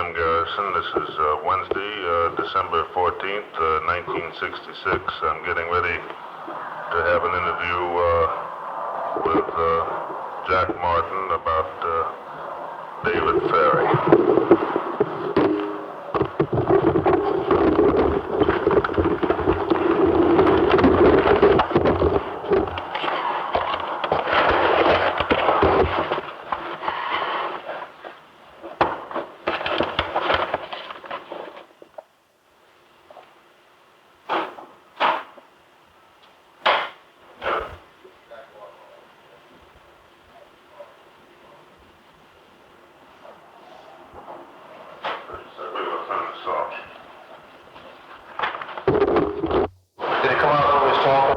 Sam Garrison. This is Wednesday, December 14th, 1966. I'm getting ready to have an interview with Jack Martin about David Ferrie. Did it come out when we was talking?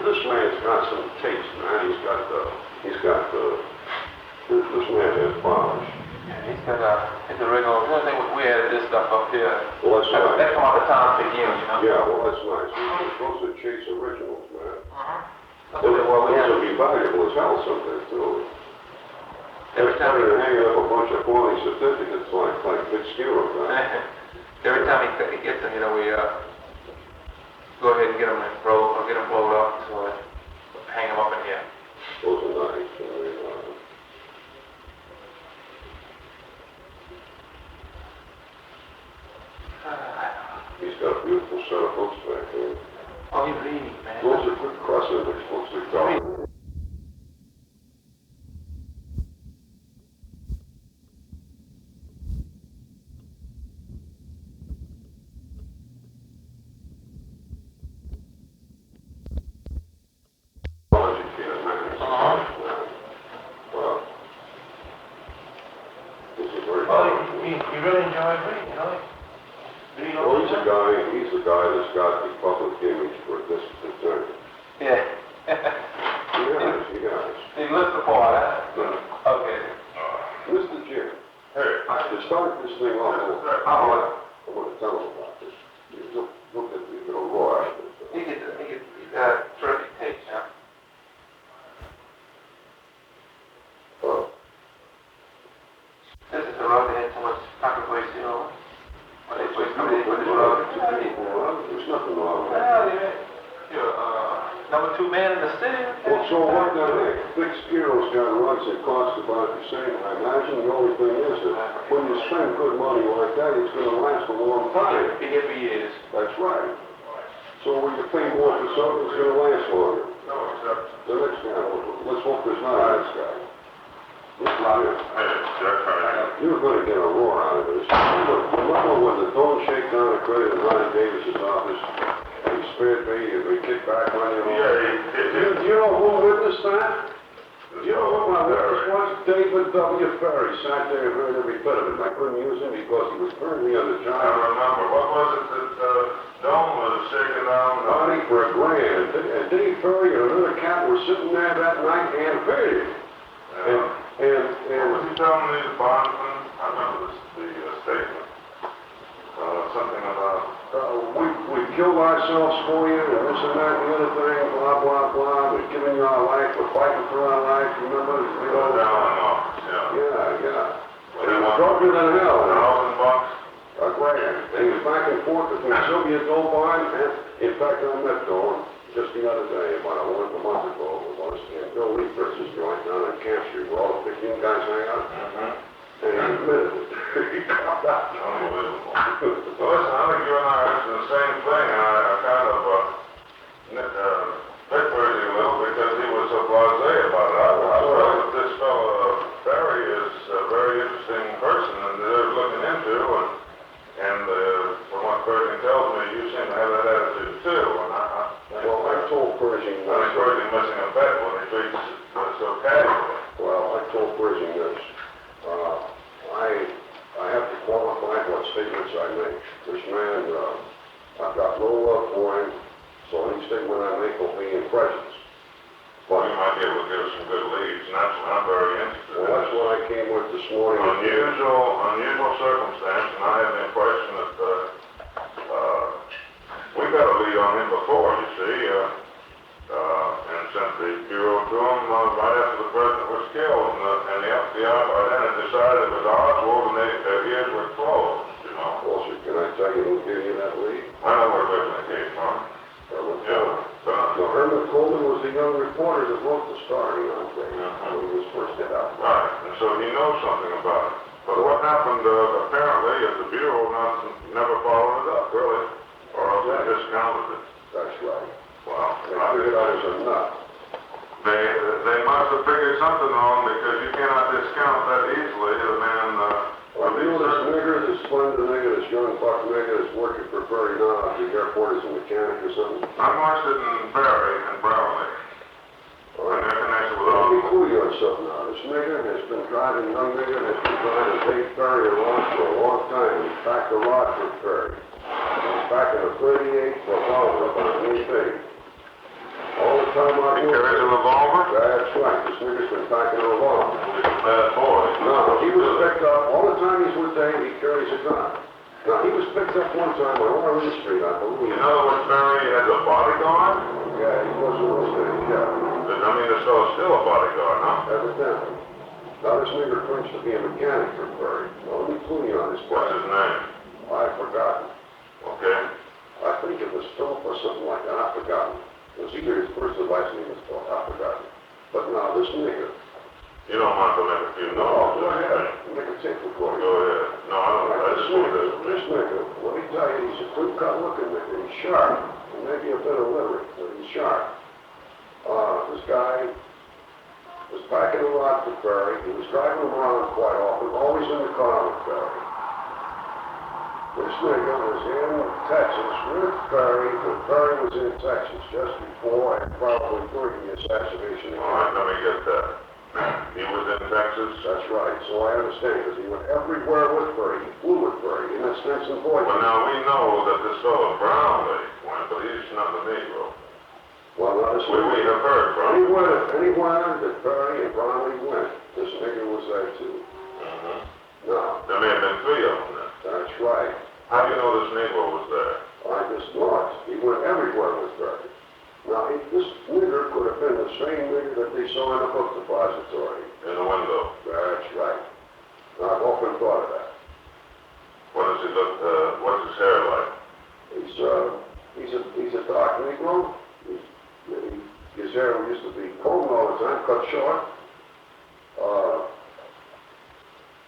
This man's got some taste, man. This man has polish. Yeah, he's a regular. The only thing we added this stuff up here. Well, that's nice. That come out the time for you, you know? Yeah, well, that's nice. We're supposed to chase originals, man. Those will be valuable as hell someday, too. Every time they're hanging up a bunch of phony certificates like Fitzgerald, man. Every time he gets them, you know, we go ahead and get them rolled or get them blowed up, so hang them up in here. Those are nice. He's got a beautiful set of books back there. Oh, he's reading, man. Those are good cross-index books they call. You really enjoy reading, you know? Well, he's the guy that's got the public image for this attorney. Yeah. He has. He looks the part, huh? Okay. Mr. Jim. Hey. To start this thing off, I want to tell him about this. Look at the little roar. He's got terrific taste, huh? Oh. This is the road that had so much controversy, you know? When they first come in with this road. There's nothing wrong with Well, that. you're number 2 man in the city. Well, so what the heck? Fitzgerald's got runs that cost about the same. I imagine the only thing is that when you spend good money like that, it's going to last a long time. Be here for years. That's right. So when you pay more for something, it's going to last longer. No, except... The next guy, let's hope there's not this guy. This is it. Hey, Jack, how are you? You're going to get a roar out of this. Remember when the Dawn shakedown occurred in Ronnie Davis's office, and he spared me and we kicked back on you? Yeah, he did. Do you know who witnessed that? Do you know who my witness was? David W. Ferry sat there and heard every bit of it. I couldn't use him because he was currently on the I job. remember. What was it that, Doan was shaking down? Money for a grand. And Dave Ferry and another cat were sitting there that night and paid him. What was he telling me, the bondsman? I remember the statement. Something about, We killed ourselves for you, and this and that, and the other thing, blah, blah, blah. We're giving you our life, we're fighting for our life, remember? Yeah. And he was broken than hell. $1,000? A grand. And he was back and forth between Sylvia Dolan and, in fact, I met Dolan just the other day, about a month ago, with us, and Bill Lee Fritz's joint down on Camp Street, where all the 15 guys hang out. And he admitted it. He dropped out. Unbelievable. Well, listen, I think you and I are asking the same thing, and I kind of picked Percy a little because he was so blasé about it. I feel that this fellow Barry is a very interesting person, and they're looking into, and from what Percy tells me, you seem to have that attitude too. And Well, I told Pershing I think Percy's missing a bet when he treats so casually. Well, I told Pershing this. I have to qualify what statements I make. This man, I've got no love for him, so any statement I make will be in presence. Well, you might be able to give us some good leads, and that's what I'm very interested in. Well, that's what I came with this morning. Unusual circumstance, and I have the impression that we got a lead on him before, you see, and sent the Bureau to him right after the president was killed, and the FBI by then had decided it was Oswald, and their ears were closed, you know. Well, sir, can I tell you who gave you that lead? I know where Richmond came from. Herman Yeah. Coleman. Now, Herman Coleman was the young reporter that wrote the story on things when he was first hit out. Right, and so he knows something about it. But what happened, apparently, at the Bureau never followed it up, really, or else they discounted it. That's right. Well, They figured I was a nut. they must have figured something on, because you cannot discount that easily. The man, Well, you know this nigger, this splendid nigger, this young buck nigger that's working for Ferry now at the airport as a mechanic or something? I'm interested in Barry and Brownlee, All and right. their connection with Let me Oswald. clue you on something now. This nigger has been driving, young nigger has been driving Dave Ferry around for a long time. He's packed a rod for Ferry. He's packing a 38 revolver about anything. All the time I He carries a revolver? That's right. This nigger's been packing a revolver. He's a bad boy. No, he was picked up, all the time he's with Dave, he carries a gun. Now, he was picked up one time on Orange Street, I believe. In other words, Barry has a bodyguard? Yeah, he was arrested, yeah. I mean, this fellow's still a bodyguard, huh? Evidently. Now, this nigger claims to be a mechanic for Ferry. Now, let me clue you on this What's part. his name? I've forgotten. Okay. I think it was Philip or something like that. I've forgotten. It was either his first or last name was Philip. I've forgotten. But now, this nigger. You don't want to make a few No, notes. go ahead. Make a tape recording. Go ahead. No, I don't. I just want this. This nigga, let me tell you, he's a clean-cut looking nigga. He's sharp. He may be a bit illiterate, but he's sharp. This guy was packing a lot for Ferry. He was driving him around quite often, always in the car with Ferry. This nigga was in Texas with Ferry when Ferry was in Texas just before and probably during the assassination of All right, let me get that. He was in Texas? That's right, so I understand, because he went everywhere with Ferry. He flew with Ferry, and that's Stinson Boyd. Well, now, we know that this fellow Brownlee went, but he's not the Negro. Well, now, this We have heard from him. anywhere that Ferry and Brownlee went, this nigga was there too. Now, There may have been three of them then. that's right. How do you know this Negro was there? I just thought he went everywhere with Ferry. Now, this nigger could have been the same nigger that they saw in the book depository. In the window. That's right. Now, I've often thought of that. What does he look, what's his hair like? He's a dark Negro. His hair used to be combed all the time, cut short.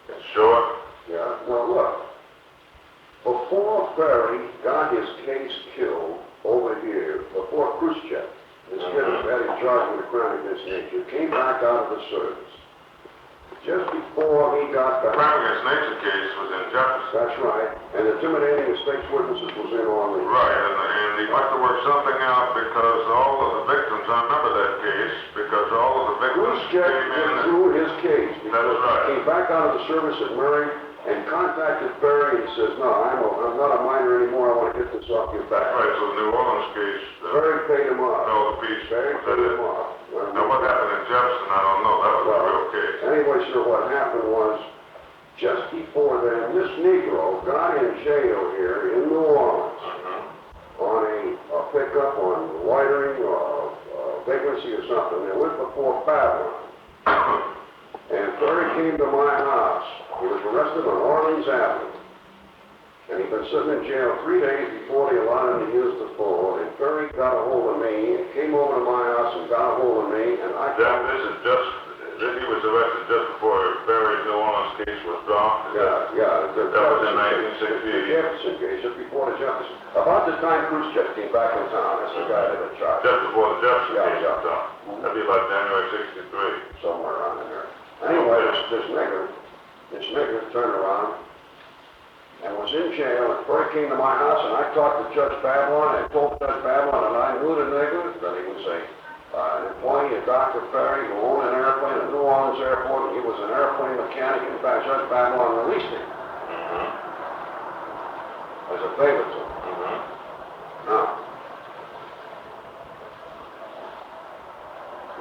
It's short? Yeah. Now look, before Ferry got his case killed over here, before Khrushchev, this kid who had him charged with a crime against nature, came back out of the service. Just before he got back. Crime against nature case was in Jefferson. That's right. And intimidating the state's witnesses was in on the. Right, and he must have worked something out because all of the victims because I remember that case, because all of the victims Khrushchev came in. withdrew his case because That's right. he came back out of the service at Murray and contacted Barry and he says, no, I'm not a minor anymore, I want to get this off your back. Right, so the New Orleans case, Barry paid him off. no, the peace, Barry was paid that him it? off. Now, what happened in Jefferson, I don't know, that was a real case. Anyway, sir, what happened was, just before then, this Negro got in jail here in New Orleans on a pickup on loitering or vagrancy or something. They went before Babylon. And Ferry came to my house. He was arrested on Orleans Avenue. And he'd been sitting in jail 3 days before they allowed him to use the phone. And Ferry got a hold of me and came over to my house and got a hold of me. And I He was arrested just before Barry's New Orleans case was dropped. Yeah. That was in The 1968. Jefferson case, just before the Jefferson. About the time Khrushchev came back in town, that's the guy that had charged. Just before the Jefferson Yeah, case was dropped. That'd be about January 63. Somewhere around in there. Anyway, this nigger turned around and was in jail, and Ferry came to my house, and I talked to Judge Babylon, and told Judge Babylon that I knew the nigger, that he was an employee of Dr. Ferry, who owned an airplane at New Orleans Airport, and he was an airplane mechanic. In fact, Judge Babylon released him as a favor to him.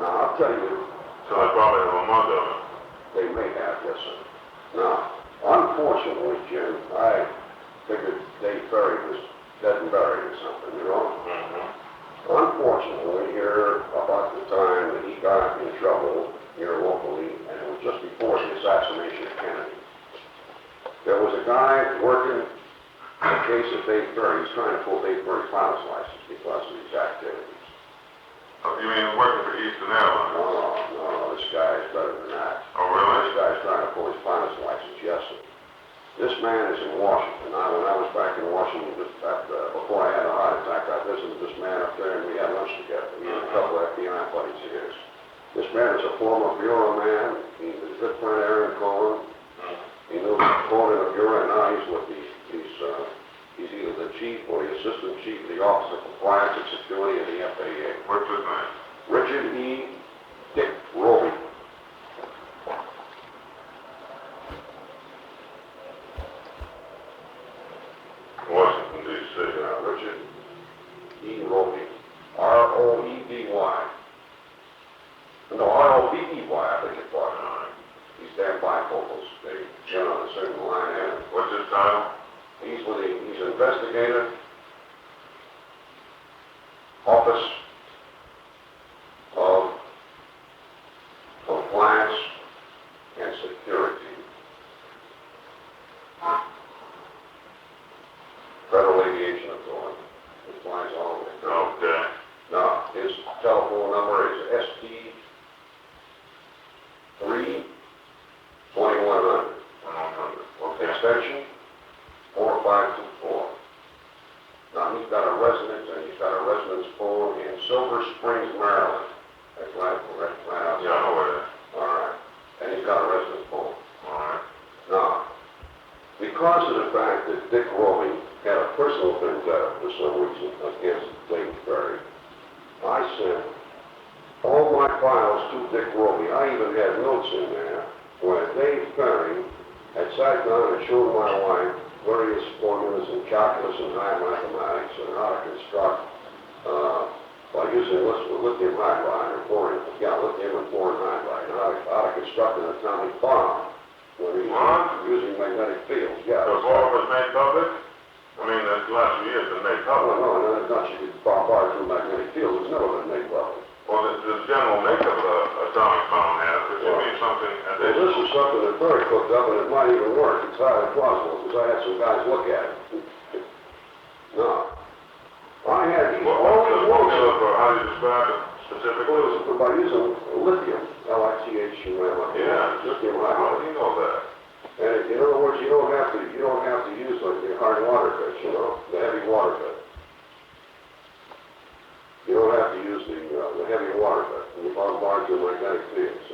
Now, I'll tell you, So they probably have a mug of it. they may have, yes, sir. Now, unfortunately, Jim, I figured Dave Ferry was dead and buried or something, you know? Unfortunately, here, about the time that he got in trouble here locally, and it was just before the assassination of Kennedy, there was a guy working in the case of Dave Ferry. He's trying to pull Dave Ferry's pilot's license because of these activities. You mean working for Eastern Airlines? No, this guy is better than that. Oh, really? This guy's trying to pull his pilot's license, yes, sir. This man is in Washington. When I was back in Washington, before I had a heart attack, I visited this man up there and we had lunch together. He and a couple of FBI buddies of his. This man is a former bureau man. He's a good friend of Aaron Cohen. He knew Cohen in the bureau, and now he's with he's either the chief or the assistant chief of the Office of Compliance and Security of the FAA. What's his name? Richard E. Dick Roby. Washington, D.C. Richard E. Roby. R-O-E-B-Y. No, R-O-B-E-Y, I beg your pardon. He's damn bifocals. They get on the same line and What's his title? he's investigator, Office of Compliance and Security. Federal Aviation Authority. He flies all over the country. Okay. Now, his telephone number is ST 3-2100. 100. Extension 4524. Now, he's got a residence phone in Silver Springs, Maryland. That's right outside. Yeah, I know where it is. All right. And he's got a residence phone. All right. Now, because of the fact that Dick Roby had a personal vendetta for some reason against Dave Ferry, I sent all my files to Dick Roby. I even had notes in there where Dave Ferry had sat down and showed my wife various formulas in calculus and high mathematics and how to construct by using lithium hydride or lithium and boron hydride, and how to construct an atomic bomb when using magnetic fields. Yeah. So all of it was made public? I mean, the last few years been made public. No, it's not should be bombarded through magnetic fields. It's never been made public. Well, the general makeup of the atomic bomb has, but you mean something Well, additional? this is something that Ferry cooked up, and it might even work. It's highly plausible, because I had some guys look at it. No. I had these all What's these the formula notes. for, how do you describe it specifically? By using lithium, L-I-T-H-U-M. Yeah. Lithium How hydride. do you know that? And in other words, you don't have to use like the hard water bits, the heavy water bit. You don't have to use the heavy water bit. You bombard your magnetic fields.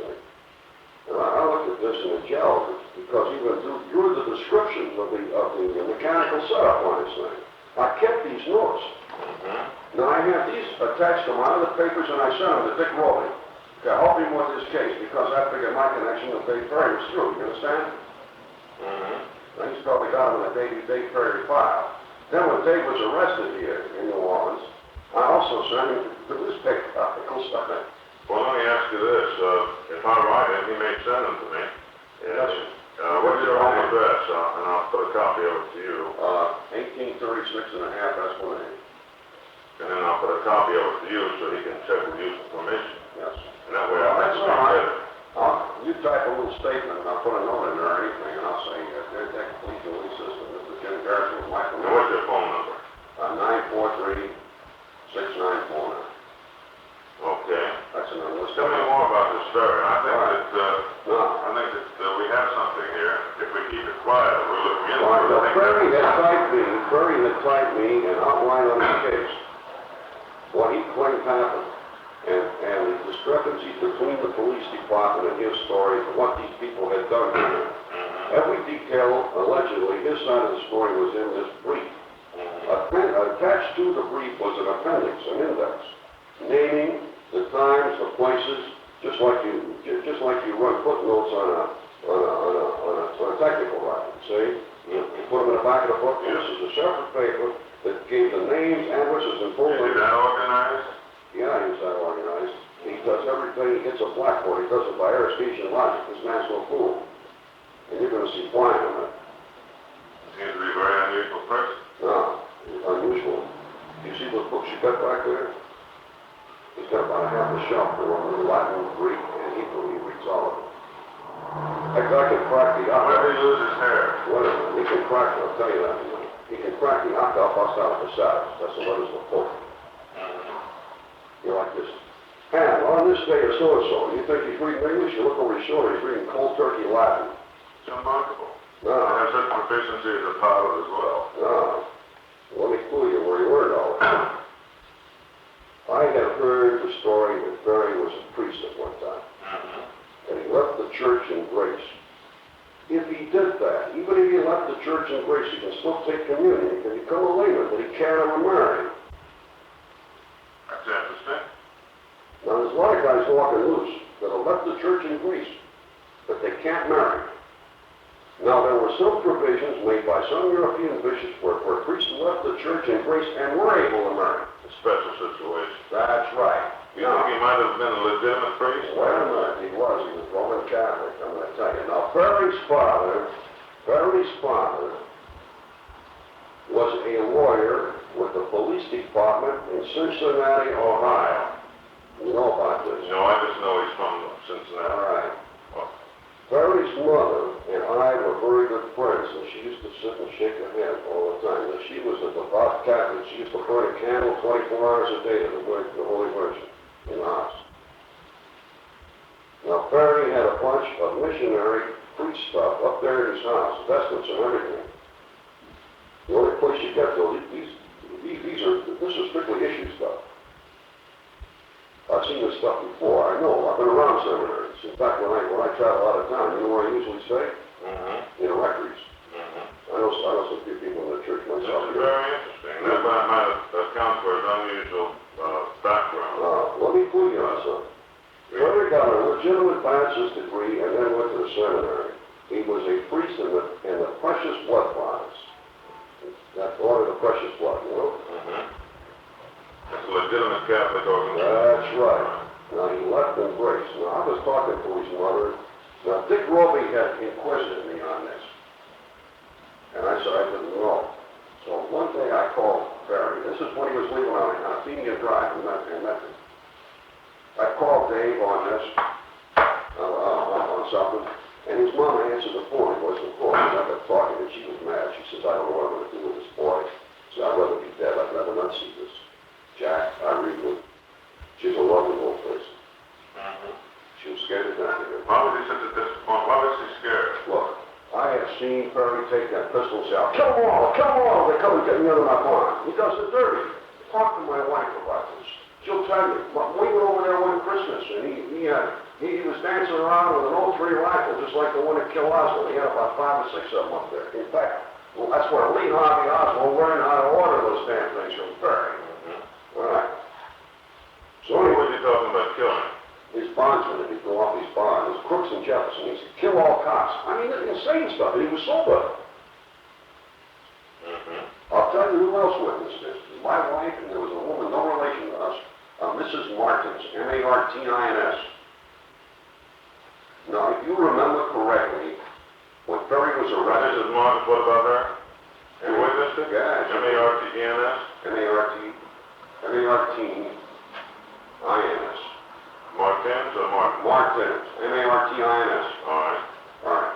And I looked at this in the gel because even through the descriptions of the mechanical setup on this thing, I kept these notes. Now, I have these attached to my other papers, and I sent them to Dick Rowley to help him with this case, because I figured my connection with Dave Perry was through, you understand? Now, he's probably got him in the Dave Perry file. Then when Dave was arrested here in New Orleans, I also sent him the newspaper article stuff in. Well, let me ask you this, if I write it, he may send them to me. Yes. What's your home address, and I'll put a copy of it to you. 1836 and a half Esplanade. And then I'll put a copy of it to you so he can check with you for permission. Yes. And that way Well, I that's can all right. get it. You type a little statement, and I'll put a note in there or anything, and I'll say, that complete release system, Mr. Jim Garrison with my And what's your phone number? 943-6949. Okay. That's another list. Tell me more about this ferry. I think No. that we have something here. If we keep it quiet, we're looking into All right, it. now, I think Ferry that's- had typed me an outline on the case, what he claimed happened, and the discrepancies between the police department and his story, what these people had done to him. Every detail, allegedly, his side of the story was in this brief. Attached to the brief was an appendix, an index, naming the times, the places, just like you run footnotes on a technical record. See, you put them in the back of the book. And this is a separate paper that gave the names, addresses, and phone Is numbers. that organized? Yeah, he's that organized. He does everything. He gets a blackboard. He does it by Aristesian logic. This man's no fool, and you're going to see why in a minute. Seems to be a very unusual person. No, it's unusual. You see those books you got back there? He's got about a half a shelf full of Latin, Greek, and Hebrew. He reads all of it. That guy can crack the Where octa. did he lose his hair? Whatever. He can crack it, I'll tell you that. He can crack the octa bust out of the saddles. That's the letters of the book. You're like this. And on this day of so-and-so, you think he's reading English? You look over his shoulder, he's reading cold turkey Latin. It's remarkable. No, I have such proficiency as a pilot as well. no. Let me clue you where he learned all that. I had heard the story that Barry was a priest at one time, and he left the church in grace. If he did that, even if he left the church in grace, he can still take communion, he can become a layman, but he can't ever marry. That's interesting. Now, there's a lot of guys walking loose that have left the church in Greece, but they can't marry. Now, there were some provisions made by some European bishops where priests left the church in Greece and were able to marry. A special situation. That's right. You think he might have been a legitimate priest? Wait a minute, he was Roman Catholic, I'm going to tell you. Now, Barry's father was a lawyer with the police department in Cincinnati, Ohio. You know about this? No, I just know he's from Cincinnati. All right. Barry's mother and I were very good friends, and she used to sit and shake her head all the time. Now, she was a devout Catholic. She used to burn a candle 24 hours a day to the Holy Virgin in the house. Now, Barry had a bunch of missionary priest stuff up there in his house, vestments and everything. The only place you get those, this is strictly issue stuff. I've seen this stuff before. I know. I've been around seminaries. In fact, when I travel out of town, you know where I usually stay? In rectories. I know some few people in the church This myself. is very interesting. That might account for his unusual background. Let me clue you on something. Barry got a legitimate bachelor's degree and then went to the seminary. He was a priest in the Precious Blood Bonds. That order of the Precious Blood, you know? It's a legitimate Catholic organization. That's right. Now, he left in grace. Now, I was talking to his mother. Now, Dick Roby had inquisited me on this. And I said I didn't know. So one day I called Barry. This is when he was leaving on Athenia Drive in Memphis. I called Dave on this, on something, and his mom answered the phone. It wasn't the phone. I got talking, and she was mad. She says, I don't know what I'm going to do with this boy. She said, I'd rather be dead. I'd rather not see this. Jack, I read with. She's a lovely old person. She was scared to death of him. Why was he such a disappointment? Why was he scared? Look, I have seen Perry take that pistol and say, kill them all, they come and get me out of my barn. He does it dirty. Talk to my wife about this. She'll tell you. We were over there one Christmas, and he was dancing around with an old 3 rifle, just like the one that killed Oswald. He had about 5 or 6 of them up there. In fact, well, that's where Lee Harvey Oswald learned how to order those damn things from Perry. All right. So What anyway, was he talking about killing? his bondsmen, if he'd go off these bonds, his Crooks and Jefferson, he said, kill all cops. I mean, insane stuff, and he was sober. I'll tell you who else witnessed this. My wife, and there was a woman, no relation to us, Mrs. Martins, M-A-R-T-I-N-S. Now, if you remember correctly, when Perry was arrested... Mrs. Martin, what about her? You witnessed it? Yeah. M-A-R-T-E-N-S? M-A-R-T-I-N-S. Martins or Martin? Martins, M-A-R-T-I-N-S. All right. All right.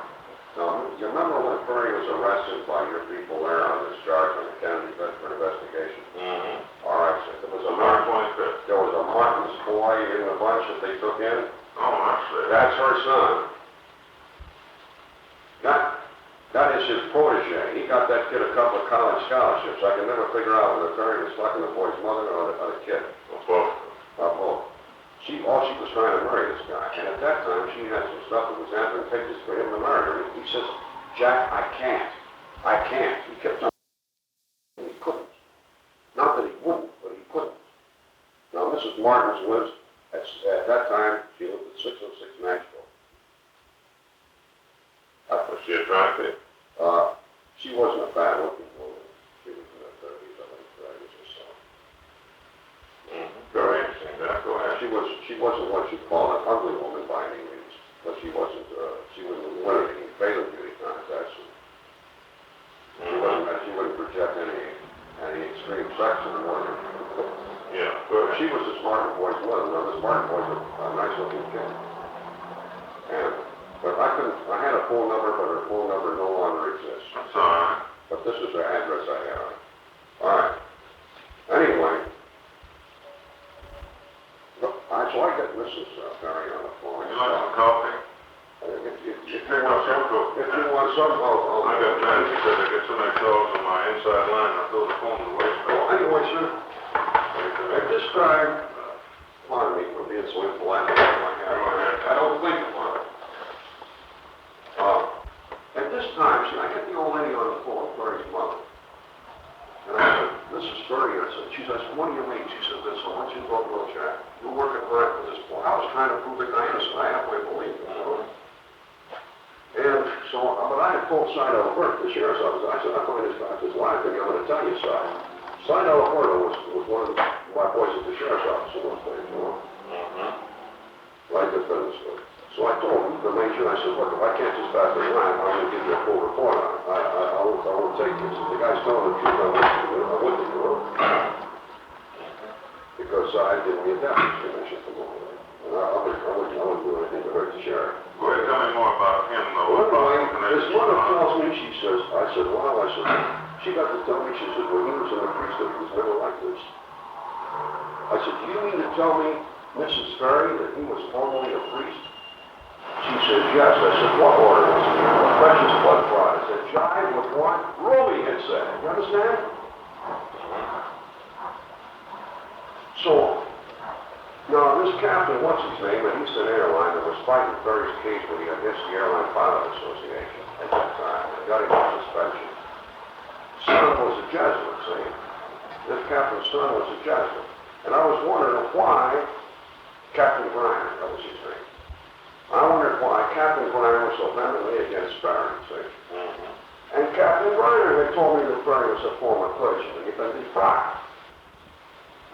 Now, you remember when Perry was arrested by your people there on this charge on the Kennedy Bedford investigation? Mm-hmm. All right, so there was a November 25th. There was a Martin's boy in the bunch that they took in. Oh, that's it. That's her son. That is his protege. He got that kid a couple of college scholarships. I can never figure out whether Perry was fucking the boy's mother or the kid. Both. Both. All she was trying to marry this guy. And at that time, she had some stuff that was advantageous for him to marry her. He says, Jack, I can't. He kept on. He couldn't. Not that he wouldn't, but he couldn't. Now, Mrs. Martins lives, at that time, she lived at 606 Nashville. Was she attractive? She wasn't a bad-looking woman. She was in her 30s, I think, 30s or so. Mm-hmm. Very interesting. Go ahead. She wasn't what you'd call an ugly woman by any means, but she wasn't, she wouldn't win any Phelan beauty contests. She wouldn't project any extreme sex in the morning. Yeah. But she was a Martin boy's mother. Now, this Martin boy's a nice-looking kid. But I had a phone number, but her phone number no longer exists. That's all right. But this is the address I have. All right. Anyway, so I got Mrs. Perry on the phone. Would you like some coffee? If you want some, I got time. She said I get so many calls on my inside line, I throw the phone away. Anyway, sir, at this time, pardon me for being so impolite. I don't think about it. At this time, see, I get the old lady on the phone, Perry's mother. And I said, Mrs. Perry, she says, what do you mean? She says, this, I want you to go to Jack. You're working hard for this boy. I was trying to prove the guy innocent. I halfway believed it, you know. And so, but I had told Seidel Alberta, the sheriff's office, I said, I'm going to start this line thing. I'm going to tell you, Seidel Alberta was one of my boys at the sheriff's office in those days, you know. Like the business school. So I told him, the major, I said, look, if I can't just pass the line, I'm going to give you a full report on it. I won't take this. If the guy's telling the truth, I wouldn't do it. Because I didn't get that information from him. And I wouldn't do anything to hurt the sheriff. Go ahead, tell me more about him, though. Well, anyway, his mother calls me, she says, I said, she got to tell me, she said, when he was in the priesthood, he was never like this. I said, do you mean to tell me, Mrs. Ferry, that he was formerly a priest? She said, yes. I said, what order was he in? The precious blood fraud. I said, jive with what Ruby had said. You understand? So, now this captain, what's his name, at Eastern Airline, that was fighting Ferry's case with the against the Airline Pilot Association at that time. They got him on suspension. Son was a Jesuit, see? This captain's son was a Jesuit. And I was wondering why Captain Griner, that was his name. I wondered why Captain Griner was so vehemently against Ferry, see? And Captain Griner had told me that Ferry was a former clergyman. He'd been defrocked.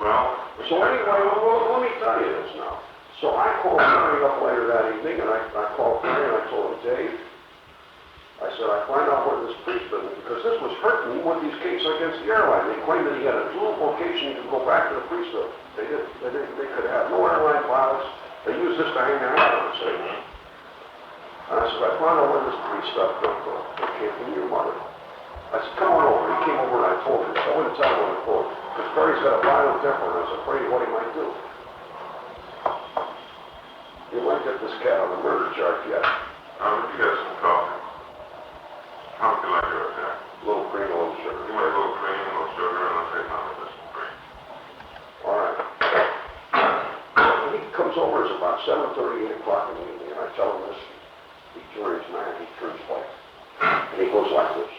Well, So anyway, let me tell you this now. So I called Ferry up later that evening, and I called Ferry and I told him, Dave, I said, I find out where this priest been, because this was hurting him with these cases against the airline. They claimed that he had a dual vocation to go back to the priesthood. They could have no airline pilots. They used this to hang their hat on, see? And I said, I found out where this priest stuff come from. It came from your mother. I said, come on over. He came over and I told him. I wouldn't tell him on the phone. Because Ferry's got a violent temper and I was afraid of what he might do. You might get this cat on the murder charge yet. How would you get some coffee? How would you like yours, Jack? A little cream, a little sugar. Give me a little cream, a little sugar, and I'll take none of this cream. All right. He comes over, it's about 7:30, 8 o'clock in the evening, and I tell him this. He turns mad, he turns white. And he goes like this.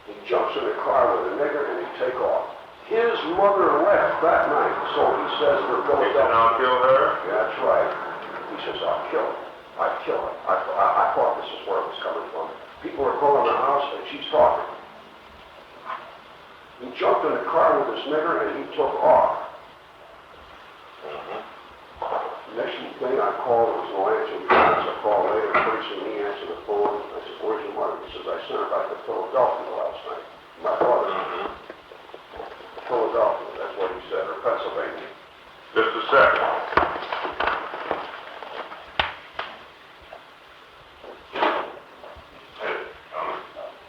He jumps in the car with a nigger and he take off. His mother left that night, so he says for He said, Philadelphia. I'll kill her? That's right. He says, I'll kill her. I'd kill her. I thought this is where it was coming from. People are calling the house and she's talking. He jumped in the car with this nigger and he took off. Next thing I called, there was no answer. I called later, pretty soon he answered the phone. I said, where's your mother? He says, I sent her back to Philadelphia last night. My father. Philadelphia, that's what he said, or Pennsylvania. Just a sec.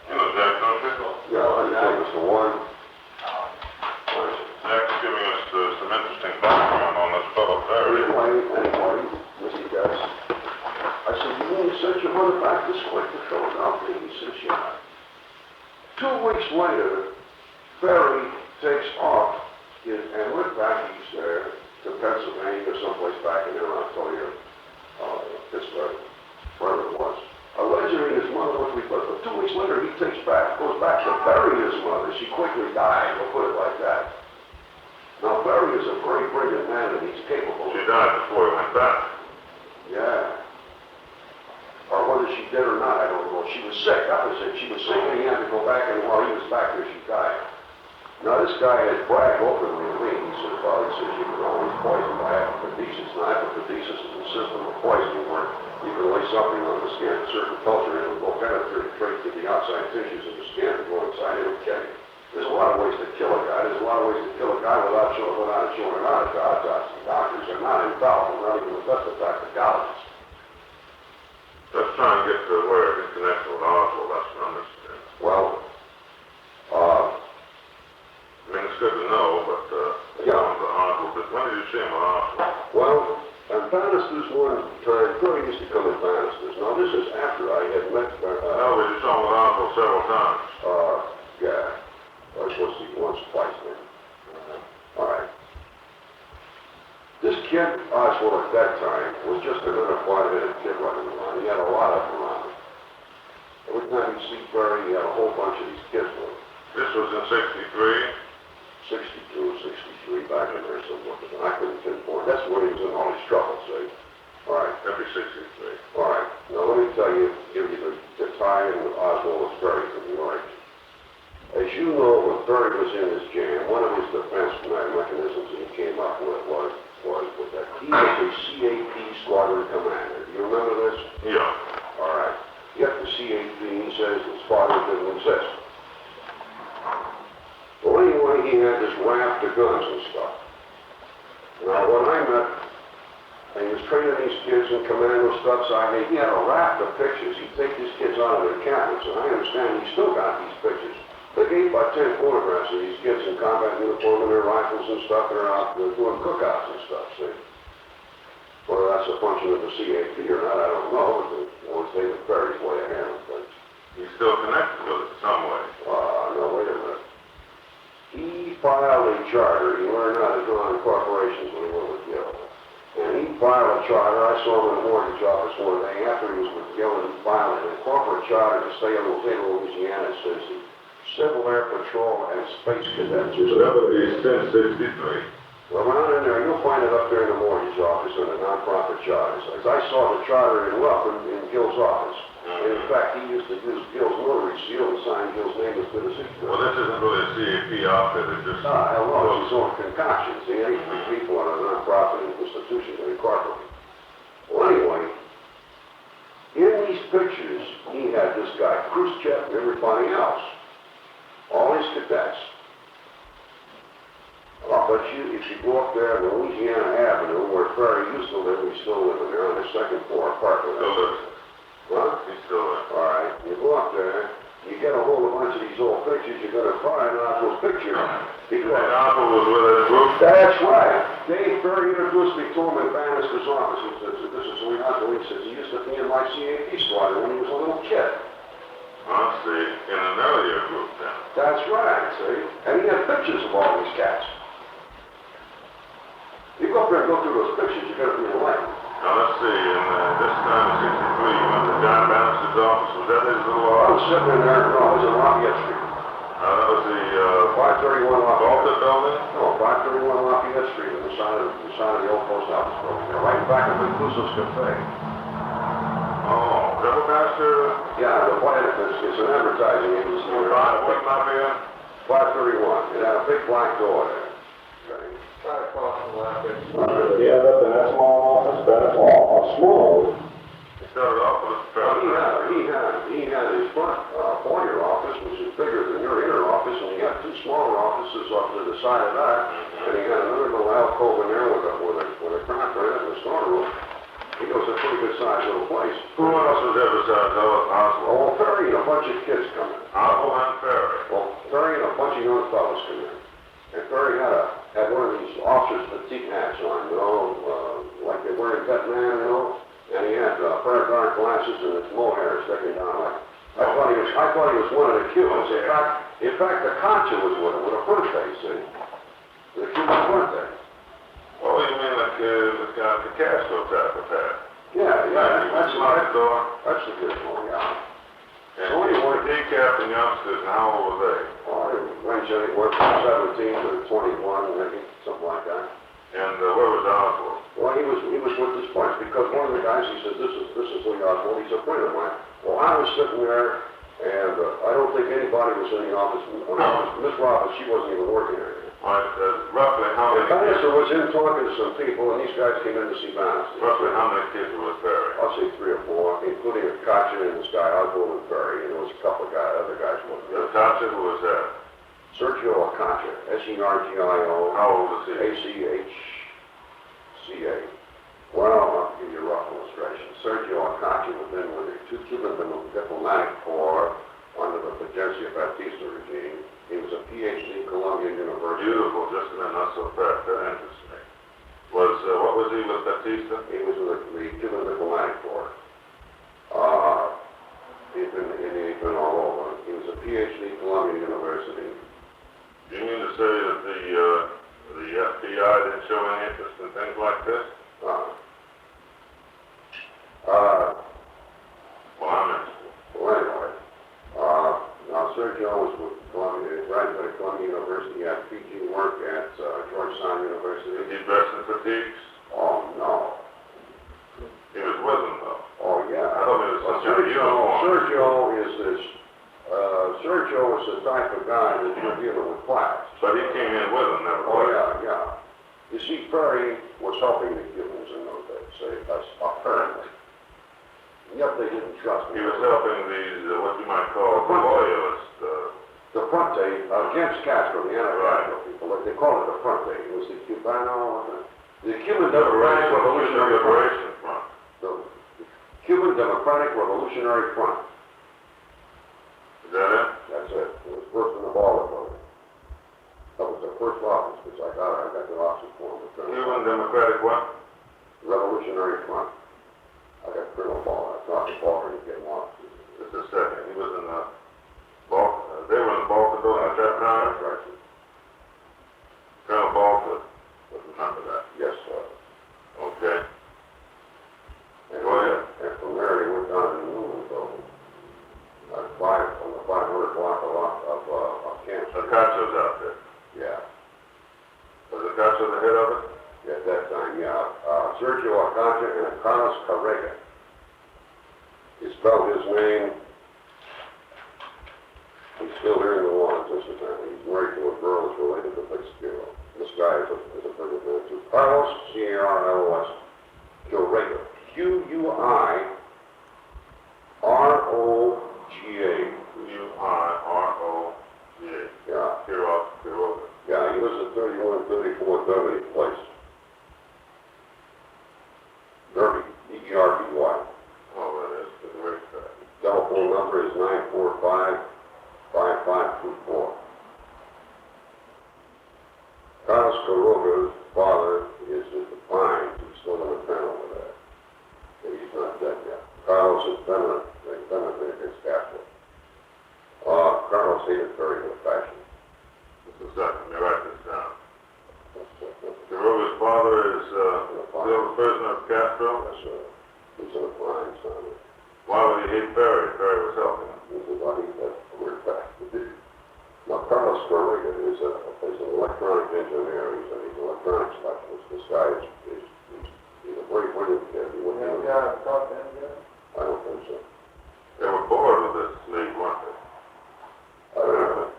You know Jack, don't you? Yeah, I think it's the one. Jack's giving us some interesting background on this fellow Perry. Anyway, listen guys. I said, you mean you sent your mother back this quick to Philadelphia? He says, yeah. 2 weeks later, Ferry takes off and went back east there to Pennsylvania or someplace back in there, I'll tell you, Pittsburgh, wherever it was. Allegedly his mother was replaced, but 2 weeks later he goes back to bury his mother. She quickly died, we'll put it like that. Now Barry is a very brilliant man and he's capable. She died before he went back. Yeah. Or whether she did or not, I don't know. She was sick, that was it. She was sick and he had to go back, and while he was back there, she died. Now this guy had bragged openly to me. He said, well, he says you can always poison by apoptosis. Now apoptosis is a system of poisoning where you can lay something on the skin, a certain culture, and it will penetrate to the outside tissues of the skin and go inside and it'll kill you. There's a lot of ways to kill a guy. There's a lot of ways to kill a guy without showing an autopsy. Doctors are not infallible, not even the best of toxicologists. Let's try and get to where it connects with Oswald, that's what I understand. Well, I mean, it's good to know, but, Yeah. Oswald, when did you see him at Oswald? well, at Bannister's one time, Curry used to come at Bannister's. Now this is after I had met, No, but you saw him at Oswald several times. yeah. I was supposed to see once, twice, maybe. All right. This kid, Oswald, at that time, was just an unappointed kid running around. He had a lot of them around him. Every time you see Barry, he had a whole bunch of these kids with him. This was in 63. 62, 63, back in there somewhere. I couldn't pinpoint. That's when he was in all his trouble, see? All right. Every 63. All right. Now let me tell you, give you the tie-in with Oswald was Barry from New York. As you know, when Barry was in his jam, one of his defense mechanisms that he came up with was that he was a CAP squadron commander. Do you remember this? Yeah. All right. Yet the CAP, he says the squadron didn't exist. Well, anyway, he had this raft of guns and stuff. Now, when I met, and he was training these kids in commando stuff, so I mean, he had a raft of pictures. He'd take these kids out of their cabins, and I understand he's still got these pictures. They gave about 10 photographs of these kids in combat uniform and their rifles and stuff, and they're out doing cookouts and stuff, see? Whether that's a function of the CAP or not, I don't know, but it was David Perry's way of handling things. He's still connected with it some way. No, wait a minute. He filed a charter. He learned how to draw in corporations when he went with Gill. And he filed a charter. I saw him in the mortgage office one day after he was with Gill, and he filed a corporate charter to stay in Louisiana. It says the Civil Air Patrol and Space Cadets. So that would be since 63. Well, around in there, you'll find it up there in the mortgage office in the nonprofit charters. As I saw the charter in Welcome in Gill's office. And in fact, he used to use Gill's notary seal and sign Gill's name as good as he could. Well, this isn't really a CAP outfit, it's just... Hell no, it's his own concoction. See, any three people in a nonprofit institution can incorporate. Well, anyway, in these pictures, he had this guy, Khrushchev, and everybody else. All his cadets. I'll bet you, if you go up there on Louisiana Avenue, where Ferry used to live, he's still living there on the second floor apartment. Still lives. Huh? He's still there. All right, you go up there, you get a hold of a bunch of these old pictures, you're going to find Oswald's picture. And Oswald was with his group? That's right. Dave Ferry introduced me to him in Bannister's office. He said, this is Lee Oswald. He says, he used to be in my CAP squadron when he was a little kid. I see. In an earlier group then. That's right, see? And he had pictures of all these cats. You go up there and go through those pictures, you're going to be enlightened. Now, let's see, in this time in 63, you went to John Bannister's office. Was that his little I was office? sitting in there, no, it was in Lafayette Street. That was the, 531 Balta Lafayette. building? No, 531 Lafayette Street, on the side of the old post office building, there, right back of the Cluso's Cafe. Oh, Double Master, Yeah, the plant, it's an advertising agency. what Lafayette? 531, it had a big black door there. Okay. Right across from the left. Yeah, that's in that small office, that's all, small. He started off with a fair. He had his front foyer office, which is bigger than your inner office, and he got two smaller offices off to the side of that, and he had another little alcove in there with a craft in it and a storeroom. He goes, a pretty good sized little place. Who else was there besides Oswald? Oh, well, Ferry and a bunch of kids come in. Oswald and Ferry. Well, Ferry and a bunch of young fellas come in. And Ferry had one of these officer's fatigue hats on, like they wear in Vietnam, and he had pair of dark glasses and his mohair sticking down like. I thought he was one of the Cubans. In fact, the Concha was with him with a birthday, see? The Cuban birthday. Oh, you mean like the Castro type of hat? Yeah, that's the door. That's the good one, yeah. And so anyway, decaf and youngsters, and how old were they? Oh, they range anywhere from 17 to 21, maybe, something like that. And where was Oswald? Well, he was with this bunch because one of the guys, he said, this is Lee Oswald. He's a friend of mine. Well, I was sitting there, and I don't think anybody was in the office. When Miss Roberts, she wasn't even working there. All right, roughly how many kids? Bannister was in talking to some people, and these guys came in to see Bannister. Roughly how many kids were with Ferry? I'll say 3 or 4, including a Kacha and this guy, Oswald and Ferry, and there was a couple of other guys with The me. Tacha, who was that? Sergio Acacia, S-E-R-G-I-O. How old was he? A-C-H-C-A. Well, I'll give you a rough illustration. Sergio Acacia was in with the two Cuban diplomatic corps under the Fulgencio Batista regime. He was a PhD at Columbia University. Beautiful, just a minute, not so fast, that interests me. What was he with Batista? He was with the Cuban diplomatic corps. He'd been all over. He was a PhD at Columbia University. Do you mean to say that the FBI didn't show any interest in things like this? Well, I'm interested. Well, anyway, now Sergio was with Columbia, graduated Columbia University, he had PG work at Georgetown Did University. he dress in fatigues? Oh, no. He was with them, though. Oh, yeah. I thought it was some kind of uniform. Sergio is the type of guy that you're dealing with class. But he came in with them, Oh, nevertheless. yeah. You see, Ferry was helping the Cubans in those days, say, that's apparently. Yet they didn't trust him. He was helping these, what you might call the loyalists. The Front against Castro, the anti-Castro people, like they call it the Front. It was the Cubano, the Cuban Democratic Revolutionary Front. The Cuban Democratic Revolutionary Front. Is that it? That's it. It was first in the Baller Building. That was the first office, which I got the office for him. Cuban Democratic what? Revolutionary Front. I got Colonel Ball. I thought the Ball didn't get him off. Just a second. He was in the Balta. They were in the Balta building at that time? That's right. Colonel Balta. Remember that. Yes, sir. Okay. And Go ahead. And from there, he went down to the Newman building. On the 500 block of Kansas. Acacho's out there. Yeah. Was Acacho the head of it? At that time, yeah. Sergio Acacia and Carlos Carrega. He spelled his name. He's still here in the law, incidentally. He's married to a girl who's related to Fitzgerald. This guy is a pretty man too. Carlos, C-A-R-L-O-S, Carrega. Q-U-I-R-O-G-A. U-I-R-O-G-A. Yeah. Quiroga. Yeah, he lives at 3134 Derby Place. Derby, D-E-R-B-Y. Oh, that is the racetrack. Telephone number is 945-5524. Carlos Carroga's father is at the Pines. He's still in the panel with that. And he's not dead yet. Carlos has been against Catholic. Carlos hated very good fashion. Just a second. Let me write this down. Quiroga's father is still a prisoner of Castro? Yes, sir. He's in the Pines, son. Why would he hate Ferry? Ferry was helping him. This is what he said. We're back. Now, engineer, he's an electronics specialist. This guy he's a very brilliant kid. He wouldn't even- talk to him yet? I don't think so. They were bored with this league, weren't they? I don't know.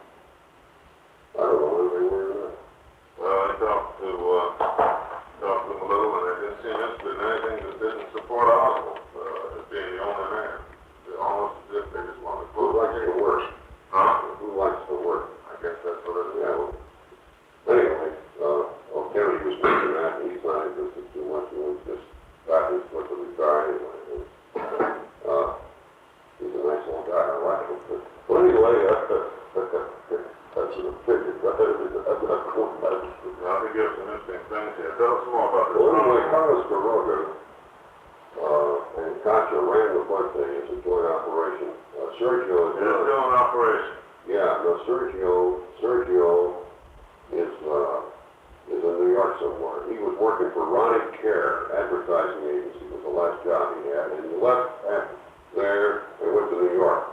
I don't know whether they were or not. Well, I talked to them a little, and they didn't seem interested in anything that didn't support Oswald, as being the only man. They almost as if they just wanted to. Who likes to work? Huh? Who likes to work? I guess that's what it is. Yeah, well, anyway, Terry was mentioning that, and he's not interested too much, he was just got his foot to retire anyway. He's a nice little guy, I like him, but anyway, that's an opinion, I'm not going back. Well, he gives some interesting things here. Tell us more about this. Well, anyway, Carlos Quiroga, and Concha ran the birthday as a joint operation. Sergio is It's still in operation. yeah, no, Sergio is in New York somewhere. He was working for Ronnie Care Advertising Agency, was the last job he had, and he left there and went to New York.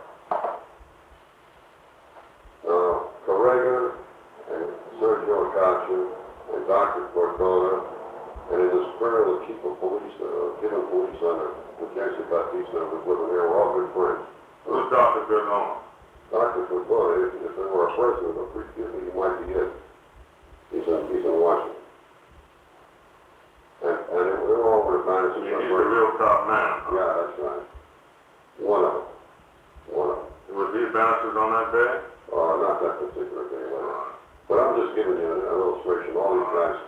Correga and Sergio Acacia and Dr. Cordona, and in the spirit of the chief of police, given police under the Jackson Baptista was living there, were all good friends. Who's Dr. Goodhome? Dr. Cordona, if there were a president of Free Cuba, he might be it. He's in Washington. And they're all over the Madison. He's the real top man. Yeah, that's right. One of them. Was he bouncers on that day? Not that particular day, but I'm just giving you an illustration. All these guys.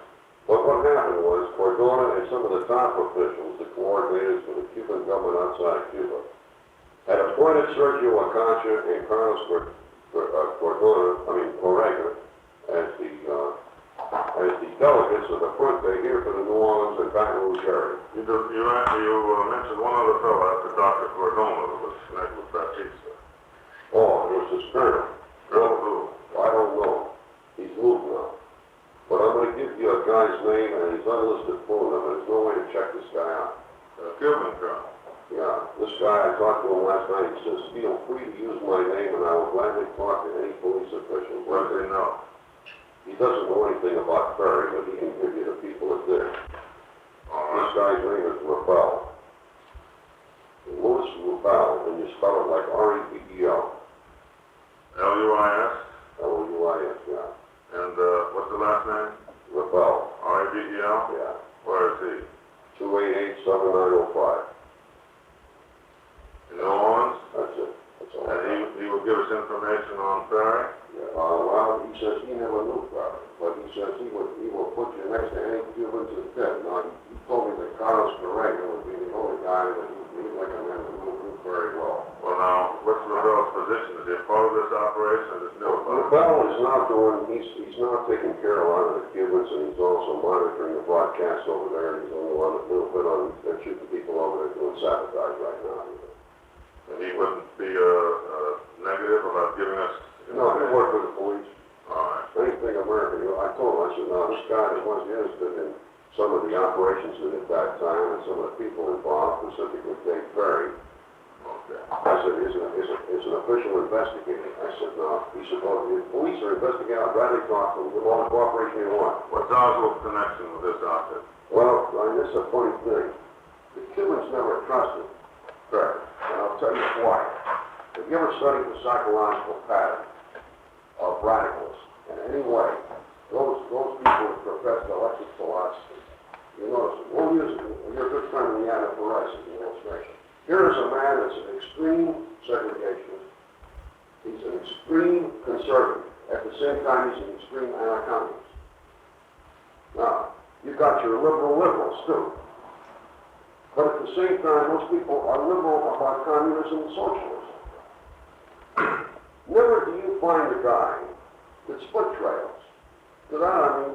But what happened was Cordona and some of the top officials, the coordinators for the Cuban government outside Cuba, had appointed Sergio Acacia and Carlos Correga as the delegates of the front day here for the New Orleans and Baton Rouge area. You mentioned one other fellow after Dr. Cordona that was connected with Baptista. Oh, it was this colonel. Colonel who? I don't know. He's moved now. But I'm going to give you a guy's name and his unlisted phone number. There's no way to check this guy out. Cuban colonel. Yeah, this guy, I talked to him last night. He says, feel free to use my name and I will gladly talk to any police official. What does he know? He doesn't know anything about Ferry, but he can give you the people that did. All This right. guy's name is Ravel. Louis Ravel, and you spell it like R-E-B-E-L. L-U-I-S? L-U-I-S, yeah. And what's the last name? Ravel, R-A-B-E-L? yeah. Where is he? 288-7905. In New Orleans? That's it. That's all. And he will give us information on Ferry? Yeah, well, he says he never knew about it, but he says he will put you next to any Cubans that did. Now, he told me that Carlos Correga would be the only guy that he recommended who knew very well. Well, now, what's Ravel's position? Is he a part of this operation or just knew about it? Ravel is now he's now taking care of a lot of the Cubans, and he's also monitoring the broadcast over there, and he's only a little bit on, they're shooting people over there doing sabotage right now. And he wouldn't be negative about giving us No, he worked with the police. All right. Anything American, I told him, I said, no, this guy that was interested in some of the operations at that time and some of the people involved, specifically Dave Ferry. Okay. I said, is an official investigating? I said, no. He said, well, if the police are investigating, I'd rather talk to them, give all the cooperation you want. What's Oswald's connection with this outfit? Well, I mean, this is a funny thing. The Cubans never trusted Ferry, and I'll tell you why. Have you ever studied the psychological pattern of radicals in any way? Those people who profess electric philosophy. You notice, we'll use your good friend Leanna Perez as an illustration. Here is a man that's an extreme segregationist. He's an extreme conservative. At the same time, he's an extreme anarcho-communist. Now, you've got your liberals too. But at the same time, most people are liberal about communism and socialism. Never do you find a guy that split trails. Because I mean,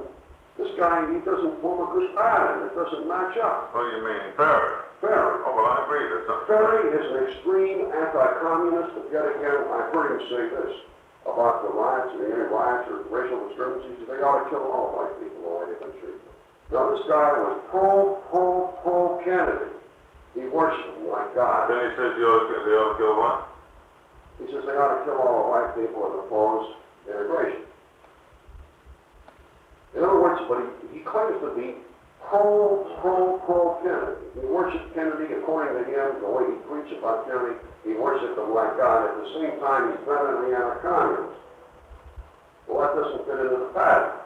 this guy, he doesn't form a good pattern. It doesn't match up. Oh, you mean Ferry? Ferry. Oh, well, I agree. There's something. Ferry is an extreme anti-communist, but yet again, I've heard him say this about the riots, any riots or racial disturbances. They ought to kill all white people the way they've been treated. Now, this guy was pro Kennedy. He worshipped him like God. Then he says they ought to kill what? He says they ought to kill all the white people and oppose integration. In other words, but he claims to be pro-Kennedy. He worshipped Kennedy according to him, the way he preached about Kennedy. He worshipped him like God. At the same time, he's veteran anti-communist. Well, that doesn't fit into the pattern.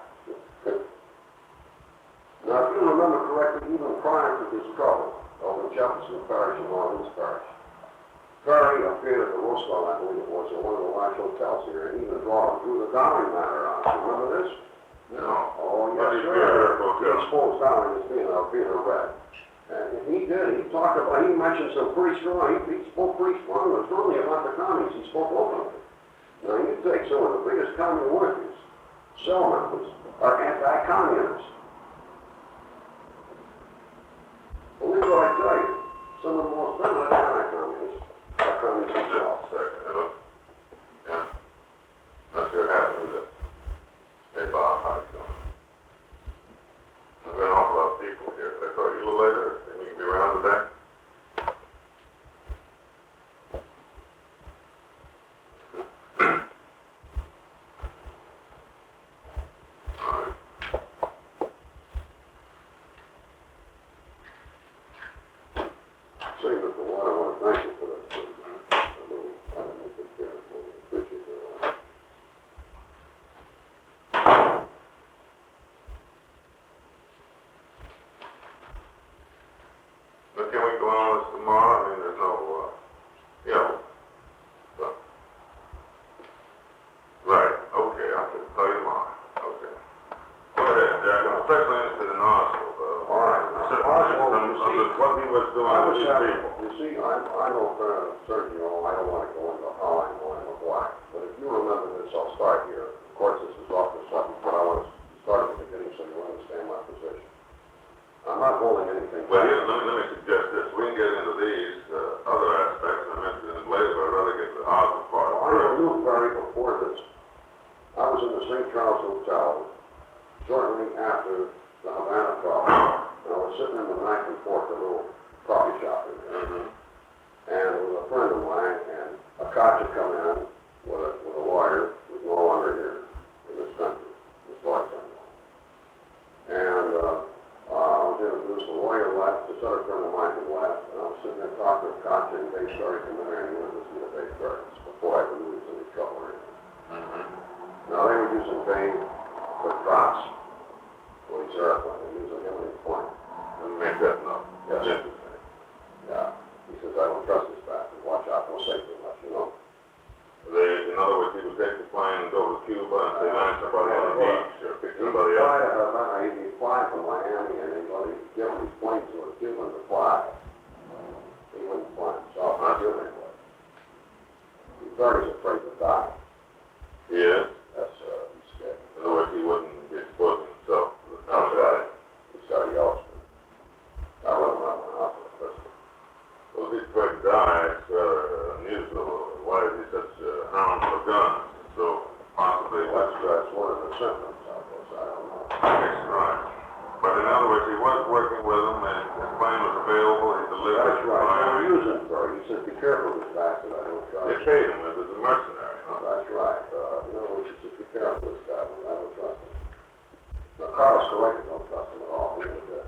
Now, if you remember correctly, even prior to this trouble, over Jefferson Parish and Lawrence Parish, Perry appeared at the Roosevelt, I believe it was, at one of the large hotels here, and even drew the Darling matter on. You remember this? No. Oh, But yes, he sir. appeared at a He hotel. exposed Darling as being a red. And he did. He talked about, he mentioned some pretty strong, he spoke pretty strongly about the communists. He spoke openly. Now, you take some of the biggest commune workers, cell members, are anti-communists. Believe what I tell you, some of the most feminine anti-communists are communists themselves. Yeah. Not sure what happened with it. Hey, Bob, how you doing? There's been an awful lot of people here. Can I call you a little later? Think we can be around today? All right. Say, Mr. Watt, I want to thank you for that. I don't take care of it. Appreciate it. But can we go on with this tomorrow? I mean, there's no, so. Right, okay, I'll just tell you tomorrow. Okay. Go ahead, Jack, I'm especially interested in Oswald, though. All right. Oswald, you see, What he was doing I with was these having, people. you see, I know Sergio, I don't want to go into how I know him or why, but if you remember this, I'll start here. Of course, this is off the subject, but I want to start at the beginning so you understand my position. I'm not holding anything Well, back. here, let me suggest this. We can get into these other aspects, and I mentioned it later, but I'd rather get to the Oswald part I first. knew Perry before this. I was in the St. Charles Hotel shortly after the Havana trouble, and I was sitting in the Knife and Fork, a little coffee shop in there. And it was a friend of mine, and Akacha come in with a lawyer who's no longer here in this country, this lifetime. And I was introduced, the lawyer left, this other friend of mine had left, and I was sitting there talking to Akacha, and they started coming in, and he wanted to see the base gardens before I ever knew he was in any trouble or anything. Now, they were using Bain for drops for his airplane. They were using him in his plane. Let me make that note. Yes. Interesting. Yeah. He says, I don't trust this bastard. Watch out, don't say too much, you know. In other words, he would take the plane and go to Cuba and say, find somebody on the beach or pick somebody up. He'd fly from Miami, and they'd let him give him his plane to a Cuban to fly. He wouldn't fly himself, not doing anyway. He's very afraid to die. Yes. That's, he's scared. In other words, he wouldn't get exposed himself to the That's outside. right. He's got a Yellowstone. I let him out of my house for the first time. Well, if he's afraid to die, it's rather unusual. Why is he such a hound for guns? So possibly That's one of the symptoms, I guess. I don't know. That's right. But in other words, he was working with him, and his plane was available. He delivered That's it to right. They were Miami. using it for it. He said, be careful of this bastard. I don't trust They him. paid him as a mercenary. Huh? That's right. In other words, he said, be careful of this guy. I don't trust him. Now, Carlos Correa don't trust him at all. He was dead.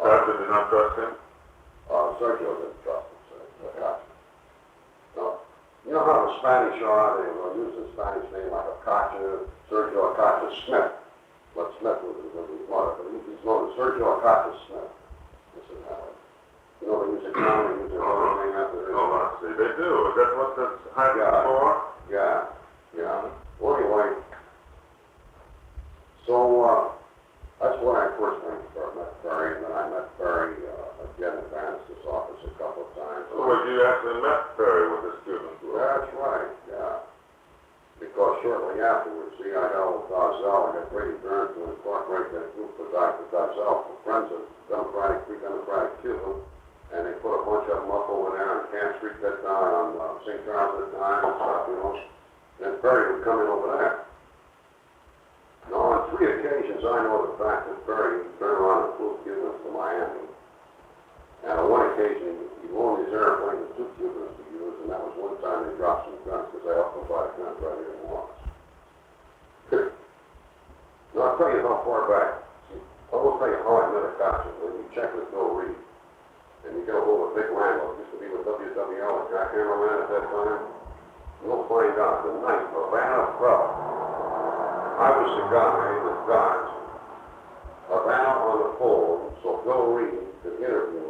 Doctor did not trust him? Sergio didn't trust him, so Akacha. No. You know how the Spanish are? They will use the Spanish name like Akacha, Sergio Akacha Smith. But Smith was his mother, but he's known as Sergio Akacha Smith. This is how it. You know, they use a town, they use their other name after their Oh, I see. They do. Is that what that's happening Yeah. for? Yeah. Well, anyway, so that's when I first met Perry, and then I met Perry again in Bannister's office a couple of times. In other words, you actually met Perry with this Cuban group. That's right, yeah. Because shortly afterwards, see, I got old Darzell, I got Brady Burns to incorporate that group for Dr. Darzell, for Friends of Free Democratic Cuba, and they put a bunch of them up over there on Camp Street, that down on St. Charles at the time and stuff, you know. And Perry would come in over there. Now, on 3 occasions, I know the fact that Perry turned around and flew Cubans to Miami. And on one occasion, he loaned his airplane to 2 Cubans to use, and that was one time they dropped some guns, because they helped them buy guns right here in Lawrence. Now, I'll tell you check with Bill Reed. And you get a hold of Vic Randall, used to be with WWL and Jack Hammerman at that time. You'll find out the night Havana fell. I was the guy that got Havana on the phone, so Bill Reed could interview.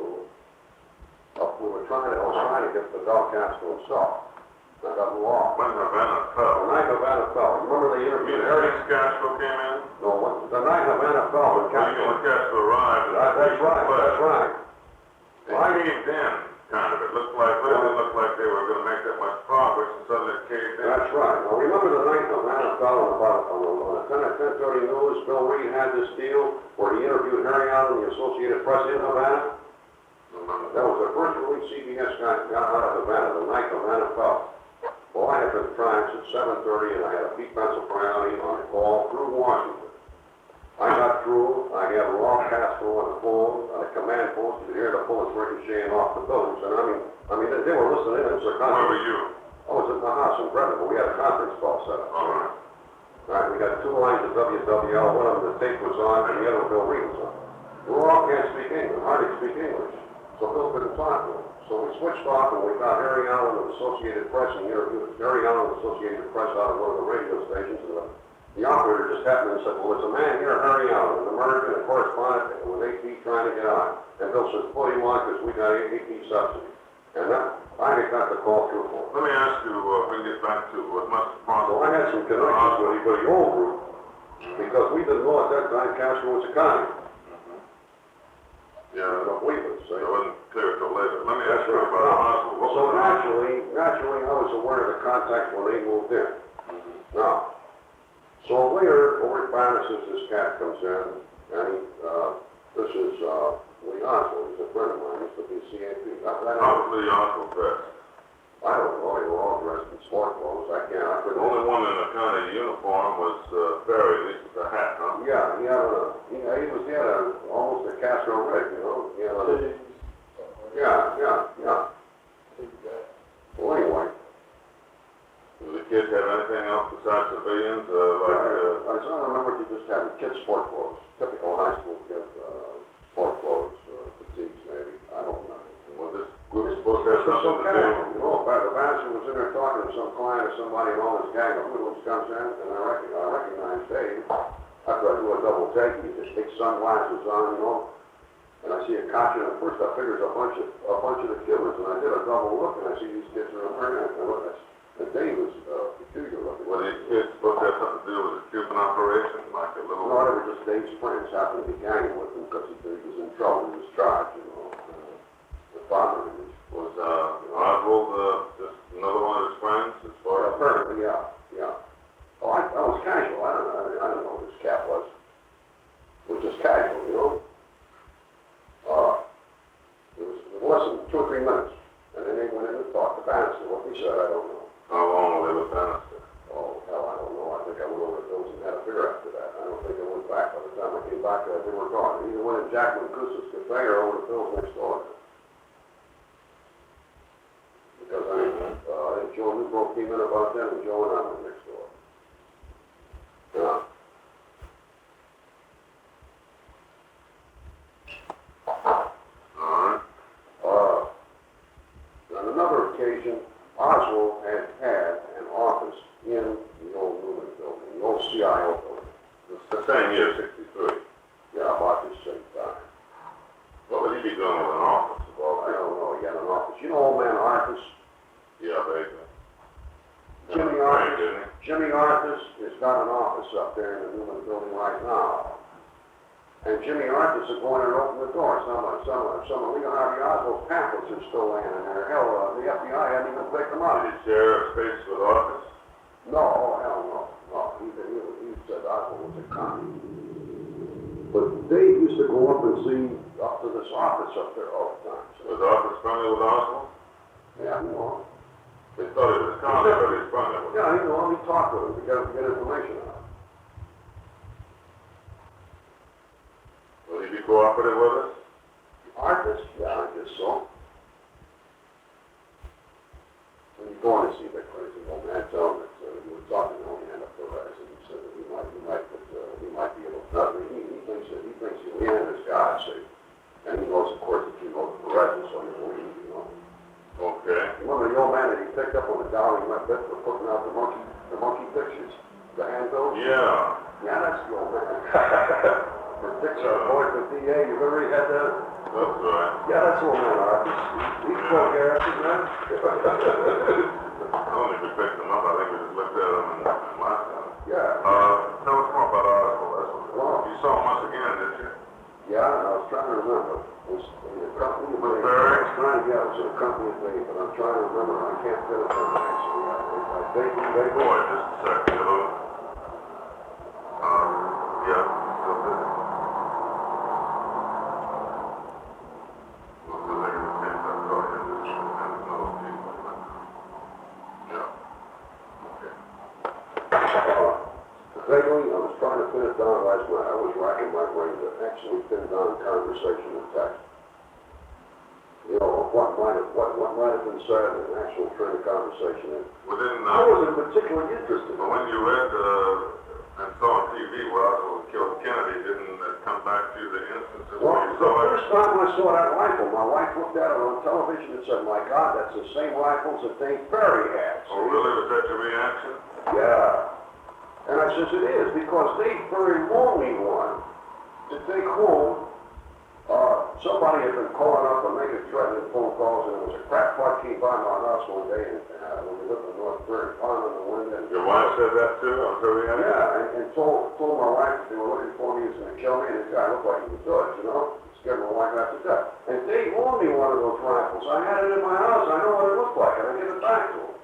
I was trying to get the Del Castro himself. I got lost. When Havana The fell. night Havana fell. Remember the You interview? mean Harry Castro came in? No, the night Havana fell. Well, you mean Castro arrived? That's right, that's right. They caved in, kind of. It looked like, well, it looked like they were gonna make that much progress, and suddenly it caved in. That's right. Now, remember the night Havana fell on the 10:30 news, Bill Reed had this deal where he interviewed Harry Allen, the Associated Press in Havana? That was the first release CBS got out of Havana, the night Havana fell. Well, I had been trying since 7:30, and I had a Pete Principality on the call through Washington. I got through, I had Ralph Castro on the phone, on the command post, you could hear the bullets ricocheting off the buildings, and I mean, they were listening, it was a Where conference. were you? I was at my house in Brevard, we had a conference call set up. All right. All right, we got two lines of WWL, one of them the tape was on, and the other Bill Reed was on. We all can't speak English, hardly speak English, so Bill couldn't talk to him. So we switched off, and we got Harry Allen of Associated Press, and interviewed Harry Allen of Associated Press out of one of the radio stations, and the operator just happened and said, well, there's a man here, Harry Allen, an American, a correspondent with AP trying to get on. And Bill says, put him on, because we got AP subsidy. And I got the call through for him. Let me ask you, if we get back to what must have So I had some connections with the old group, because we didn't know at that time Castro was a convict. Yeah, I don't believe it, so. it wasn't clear till later. Let me ask That's you right. about Oswald. What So was naturally, I was aware of the contacts when they moved in. Now, so later, over at Barnes, this cat comes in, and this is Lee Oswald, he's a friend of mine, used to be CAP. How was Lee Oswald dressed? I don't know, they were all dressed in sport clothes, I The couldn't. only one in a kind of uniform was Barry, at least with a hat, huh? Yeah, he had almost a Castro rig, you know, he had a, yeah. Well, anyway. Do the kids have anything else besides civilians, I don't remember if you just had kids' sport clothes, typical high school kids, sport clothes, fatigues maybe, I don't know. was this group supposed to have It's so something to do? casual, you know, the manager was in there talking to some client or somebody, and all this gang of hoodlums comes in, and I recognize Dave. After I do a double take, he just takes sunglasses on, you know, and I see a caution. At first, I figured it's a bunch of the killers, and I did a double look, and I see these kids are in there, and I look at and Dave was peculiar looking. Were these kids supposed to have something to do with the Cuban operation, like a little? No, they were just Dave's friends, happened to be ganging with him because he was in trouble, he was charged, you know. The father Was Oswald just another one of his friends, as far as? apparently, yeah. Oh, I was casual, I don't know who this cat was. It was just casual, you know. It was less than 2 or 3 minutes, and then they went in and talked to Bannister. What he said, I don't know. How long were they with Bannister? Oh, hell, I don't know. I think I went over to those and had a beer after that. I don't think I went back by the time I came back there. They were talking. Either went in Jack Mancuso's cafe or over to Phil's next door. Because I think Joe Newbrook came in about then, and Joe and I went next door. Yeah. All right. On another occasion, Oswald had an office in the old Newman building, the old CIO building. It's the same year, 63. Yeah, about the same time. What would he be doing with an office of all I that? don't know, he had an office. You know old man Arthur? Yeah, vaguely. Jimmy Frank, Arthur. didn't he? Jimmy Arthur has got an office up there in the Newman building right now. And Jimmy Arthur is going and open the door. Some of Lee Harvey Oswald's pamphlets are still laying in there. Hell, the FBI hadn't even picked them up. Did he share a space with office? No, oh, hell no. No, he said Oswald was a con. But Dave used to go up and see up to this office up there all the time. Was office friendly with Oswald? Yeah, you know. They thought he was a convict, but he's friendly with him. Yeah, you know, he talked with him to get information out. Will he be cooperative with us? Artist? Yeah, I guess so. When you go in to see that crazy old man, tell him that you were talking to him, he had a Perez, and he said that he might be able to. He thinks that Leanne is God, see. And picked up on the dolly my bit for putting out the monkey pictures, the handbills? Yeah. Yeah, that's the old man. The picture boy for DA, you've already had that? That's right. Yeah, that's the old man, Arthur. He's broke asses, man. I don't think we picked them up. I think we just looked at them and laughed at them. Yeah. Tell us more about Oswald. Well, You saw him once again, didn't you? yeah, I was trying to remember. It was in the company of With Dave. Barry? I was trying to get it was in the company of Dave, but I'm trying to remember. I can't fit it in actually. I think they Boy, just a second, you know. Yeah, still busy. We'll see later in the case. I'll call you this and another people. Yeah. Okay. Vaguely, I was trying to pin it down last night. I was racking my brain to actually pin down conversation and text. You know, what might have been said in an actual train of conversation. Well, then, I wasn't particularly interested. but when you read and saw on TV where Oswald killed Kennedy, didn't it come back to you the instances Well, where you the saw it? first time I saw that rifle, my wife looked at it on television and said, "My God, that's the same rifles that Dave Perry had." Oh, really? Was that your reaction? Yeah. And I says, "It is, because Dave Perry loaned me one to take home. Somebody had been calling up and making threatening phone calls, and it was a crack pot came by my house one day, and when we lived in North Prairie, pounding on the window. Your wife said that too? On her reaction? Yeah, and told my wife that they were looking for me, he was going to kill me, and this guy looked like he was good, you know? Scared my wife after death. And Dave loaned me one of those rifles. I had it in my house. I know what it looked like, and I gave it back to him.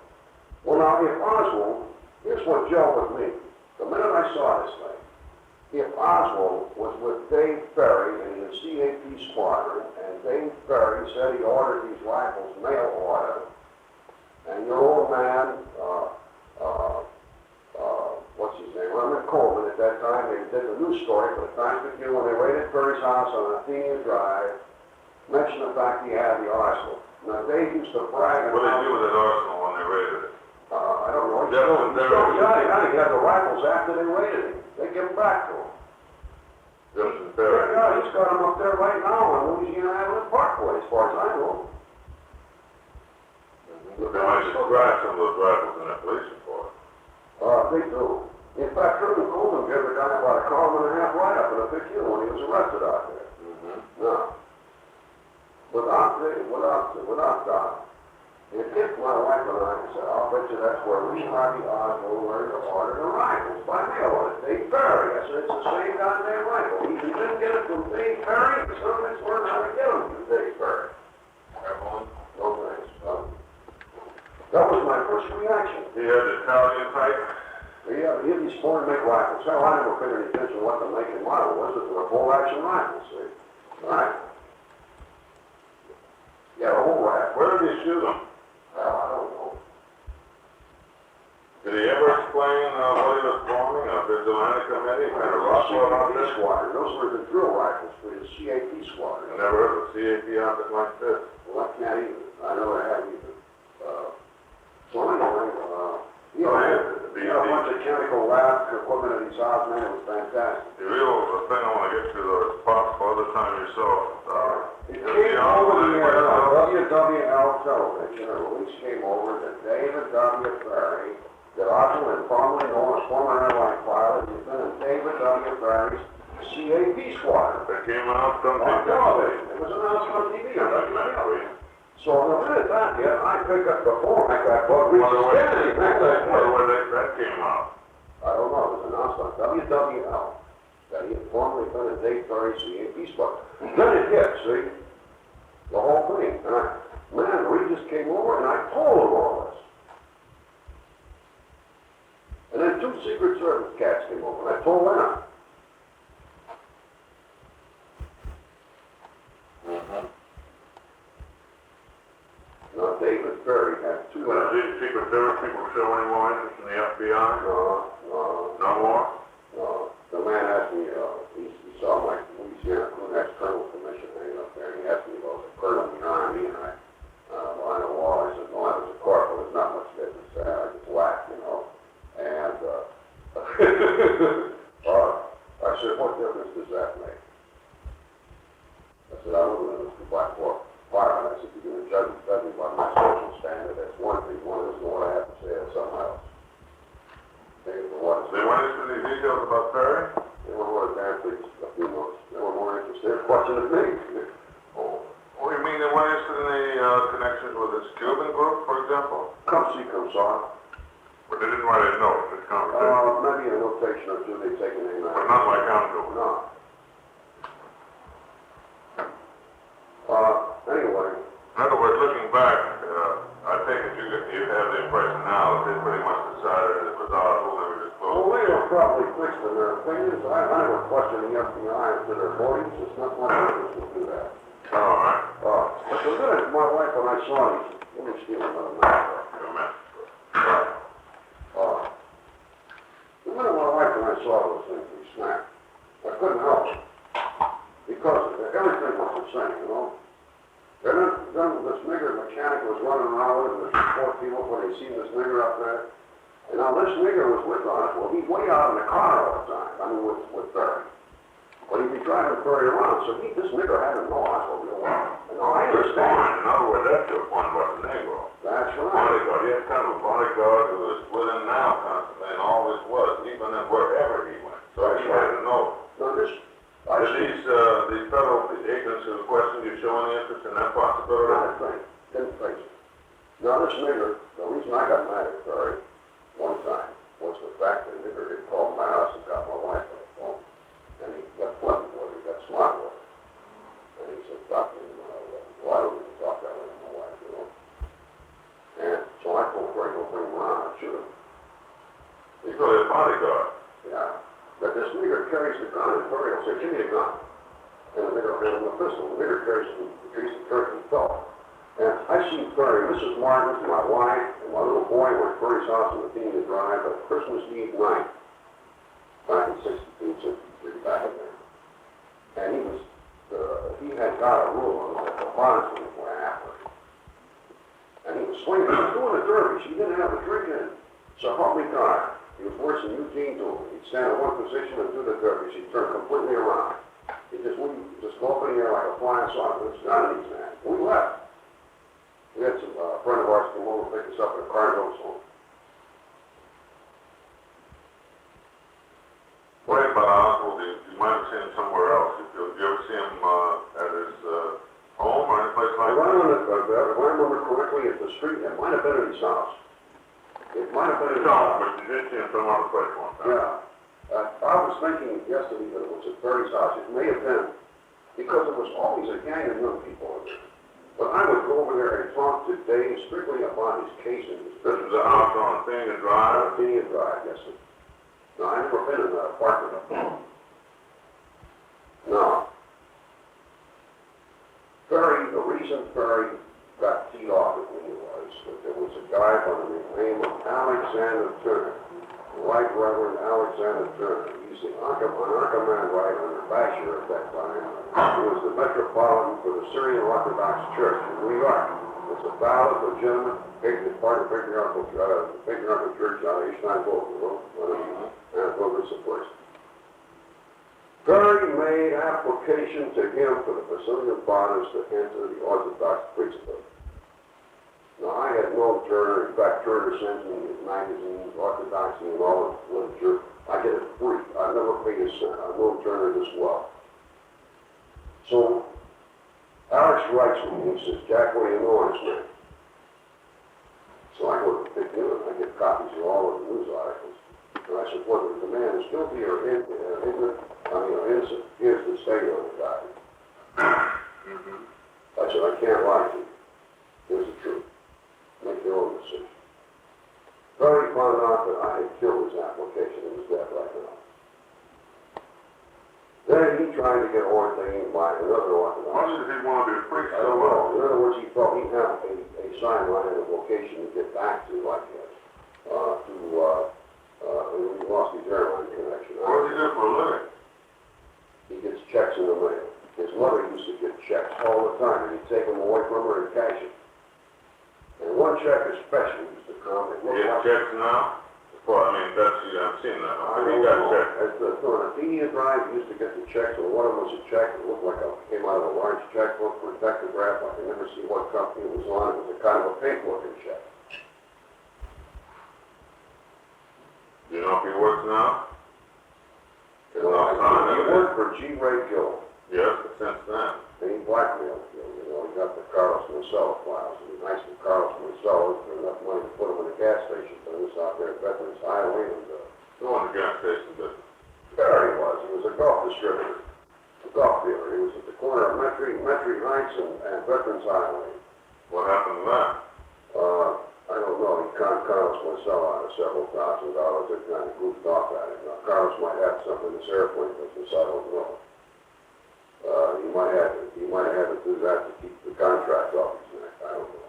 Well, now, if Oswald, here's what Joe with me. The minute I saw this thing, if Oswald was with Dave Ferry in the CAP squadron, and Dave Ferry said he ordered these rifles mail order, and your old man, what's his name, Herman Coleman, at that time, they did the news story for the Times-Picayune when they raided Ferry's house on Athenia Drive, mentioned the fact he had the arsenal. Now, Dave used to brag What did about... they do with that arsenal when they raided it? I don't know. Jefferson Ferry. He had the rifles after they raided him. They give them back to him. Jefferson Ferry. Yeah, he's got them up there right now on Louisiana Avenue Parkway, as far as I know. But they might describe some of those rifles in that police report. They do. In fact, Herman Coleman gave the guy about a column and a half write-up in a Picayune when he was arrested out there. Now, without doubt, if my wife and I said, I'll bet you that's where Lee Harvey Oswald learned to order the rifles by mail on it. Dave Perry. I said, it's the same goddamn rifle. He didn't get it from Dave Perry, but some of us learned how to get them from Dave Perry. No thanks. That was my first reaction. He had the Italian type. Yeah, he had these foreign make rifles. Hell, I never paid any attention to what the make and model was. It was a full action rifle, see? All right. Yeah, the whole rack. Where did he shoot them? Well, I don't know. Did he ever explain what he was forming, a vigilante committee, kind of rock out there? Squadron. Those were the drill rifles for the CAP squadron. I never heard of a CAP outfit like this. Well, I can't even. I know I haven't even. So anyway, he had a bunch of chemical lab equipment at his house, man. It was fantastic. The real thing I want to get to, though, is possible other time yourself. It came over the WWL television, a release came over that David W. Ferry, that Oswald had formerly known as former airline pilot, had been in David W. Ferry's CAP squadron. That came out from On television. It was announced on TV on WWL. So the minute that hit, I picked up the phone. I got Bud Reese's Kennedy. Where that came out. I don't know. It was announced on WWL that he had formerly been in Dave Ferry's CAP squadron. Then it hit, see? The whole thing. And Regis came over and I told him all this. And then two Secret Service cats came over and I told them. Now, David Ferry had two... Did these Secret Service people show any more interest in the FBI? No more? No. The man asked me, he saw my Louisiana Kunex Colonel Commission hanging up there, and he asked me about the colonel in the Army, and behind the wall, I said, no, I was a corporal, there's not much difference there, I just laughed, you know. And, I said, what difference does that make? I said, I don't know, it's the black war. Fire. I said, you're going to judge me by my social standard. That's one thing. One of question of me. Oh, Oh, you mean they weren't interested in the connections with this Cuban group, for example? come see, come saw. But they didn't write a note, this conversation. Maybe a notation or two, they take a name out. But not like I'm doing. No. Anyway, In other words, looking back, I think that you have the impression now that they pretty much decided it was Oswald they were just well, close. they were probably fixed in their opinions. I never questioned the FBI as to their motives. It's not my business to do that. All right. But the minute my wife and I saw these, let me steal another minute. Come in. The minute my wife and I saw those things, we snapped. I couldn't help it. Because everything was the same, you know. Then this nigger mechanic was running around with the poor people when they seen this nigger up there. And now this nigger was with us. Well, he'd way out in the car all the time. I mean, with Barry. But he'd be driving Barry around, so this nigger had to know Oswald real well. And now I understand. In other words, that's your point about the Negro. That's right. Bodyguard. He had kind of a bodyguard who was with him now constantly and always was, even wherever he went. So he had to know. Now Did these federal agents who questioned you show any interest in that possibility? not a thing. Didn't face it. Now this nigger, the reason I got mad at Barry one time was the fact that the nigger had called my house and got my wife on the phone. And he got flippant with her, he got smart with her. And he said, Doctor, why don't we talk that way to my wife, you know? And so I told Barry, don't bring him around, I shoot him. He's really a bodyguard. Yeah. But this nigger carries the gun, and Barry will say, give me the gun. And the nigger will hand him a pistol. The nigger carries the Turkey belt. And I seen Barry, Mrs. Martin, my wife, and my little boy were at Barry's house in the Athenia Drive on Christmas Eve night, back in 62, 63, back in there. And he had got a room on the bonds were after. And he was swinging, he was doing a derby. He didn't have a drink in. So help me God. He was worse than Eugene Dooley. He'd stand in one position and do the derbies. He'd turn completely around. He just wouldn't, just go up in the air like a flying saucer. It's not an easy man. We left. We had some friend of ours come over and pick us up in a car and go home. What about Oswald? You might have seen him somewhere else. Did you ever see him at his home or any place like that? If I remember correctly, at the street, it might have been at his house. It might have been at his No, house. but you did see him some other place one time. Yeah. I was thinking yesterday that it was at Barry's house. It may have been, because there was always a gang of young people in there. But I would go over there and talk to Dave strictly about his case and his This business. is a house on Athenia Drive. Athenia Drive, yes, sir. No, I've never been in that apartment up there. No. Barry, the reason Barry got teed off at me was that there was a guy by the name of Alexander Turner, the Right Reverend Alexander Turner. He's the Archimand Right under Basher at that time. He was the Metropolitan for the Syrian Orthodox Church in New York. It's a valid, legitimate, part of patriarchal church out of East Steinbold, you know, and Congress of course. Barry made application to him for the Basilian Fathers to enter the Orthodox priesthood. Now, I had known Turner. In fact, Turner sends me his magazines, Orthodoxy, and all the literature. I get it free. I never paid a cent. I've known Turner this well. So, Alex writes me, and he says, Jack, what do you know on this man? So I go to the Big News, and I get copies of all of the news articles. And I said, whether the man is guilty or ignorant, innocent, here's the state of the guy. I said, I can't lie to you. Here's the truth. Make your own decision. Barry found out that I had killed his application and was dead right now. Then he tried to get ordained by another Orthodox. Why did he want to be a priest I so don't well? know. In other words, he felt he had a sideline and a vocation to get back to like this. And he lost his airline connection. What does he do for a living? He gets checks in the mail. His mother used to get checks all the time, and he'd take them away from her and cash it. And one check especially used to come. It He looked has like checks now? Well, I mean, I've seen that. I He don't got know. checks. At the Athenia Drive, he used to get the checks, and one of them was a check that looked like it came out of a large checkbook for a Dectograph. I can never see what company it was on. It was a kind of a pink-looking check. Do you know if he works now? You know, he worked for G. Ray Gill. Yes, but since It was at the corner of Metairie Heights and Veterans Highway. What happened to that? I don't know, Carlos might sell on it several $1,000. It kind of goofed off at it. Now, Carlos might have something in this airplane business, I don't know. He might have had to do that to keep the contract off his neck, I don't know.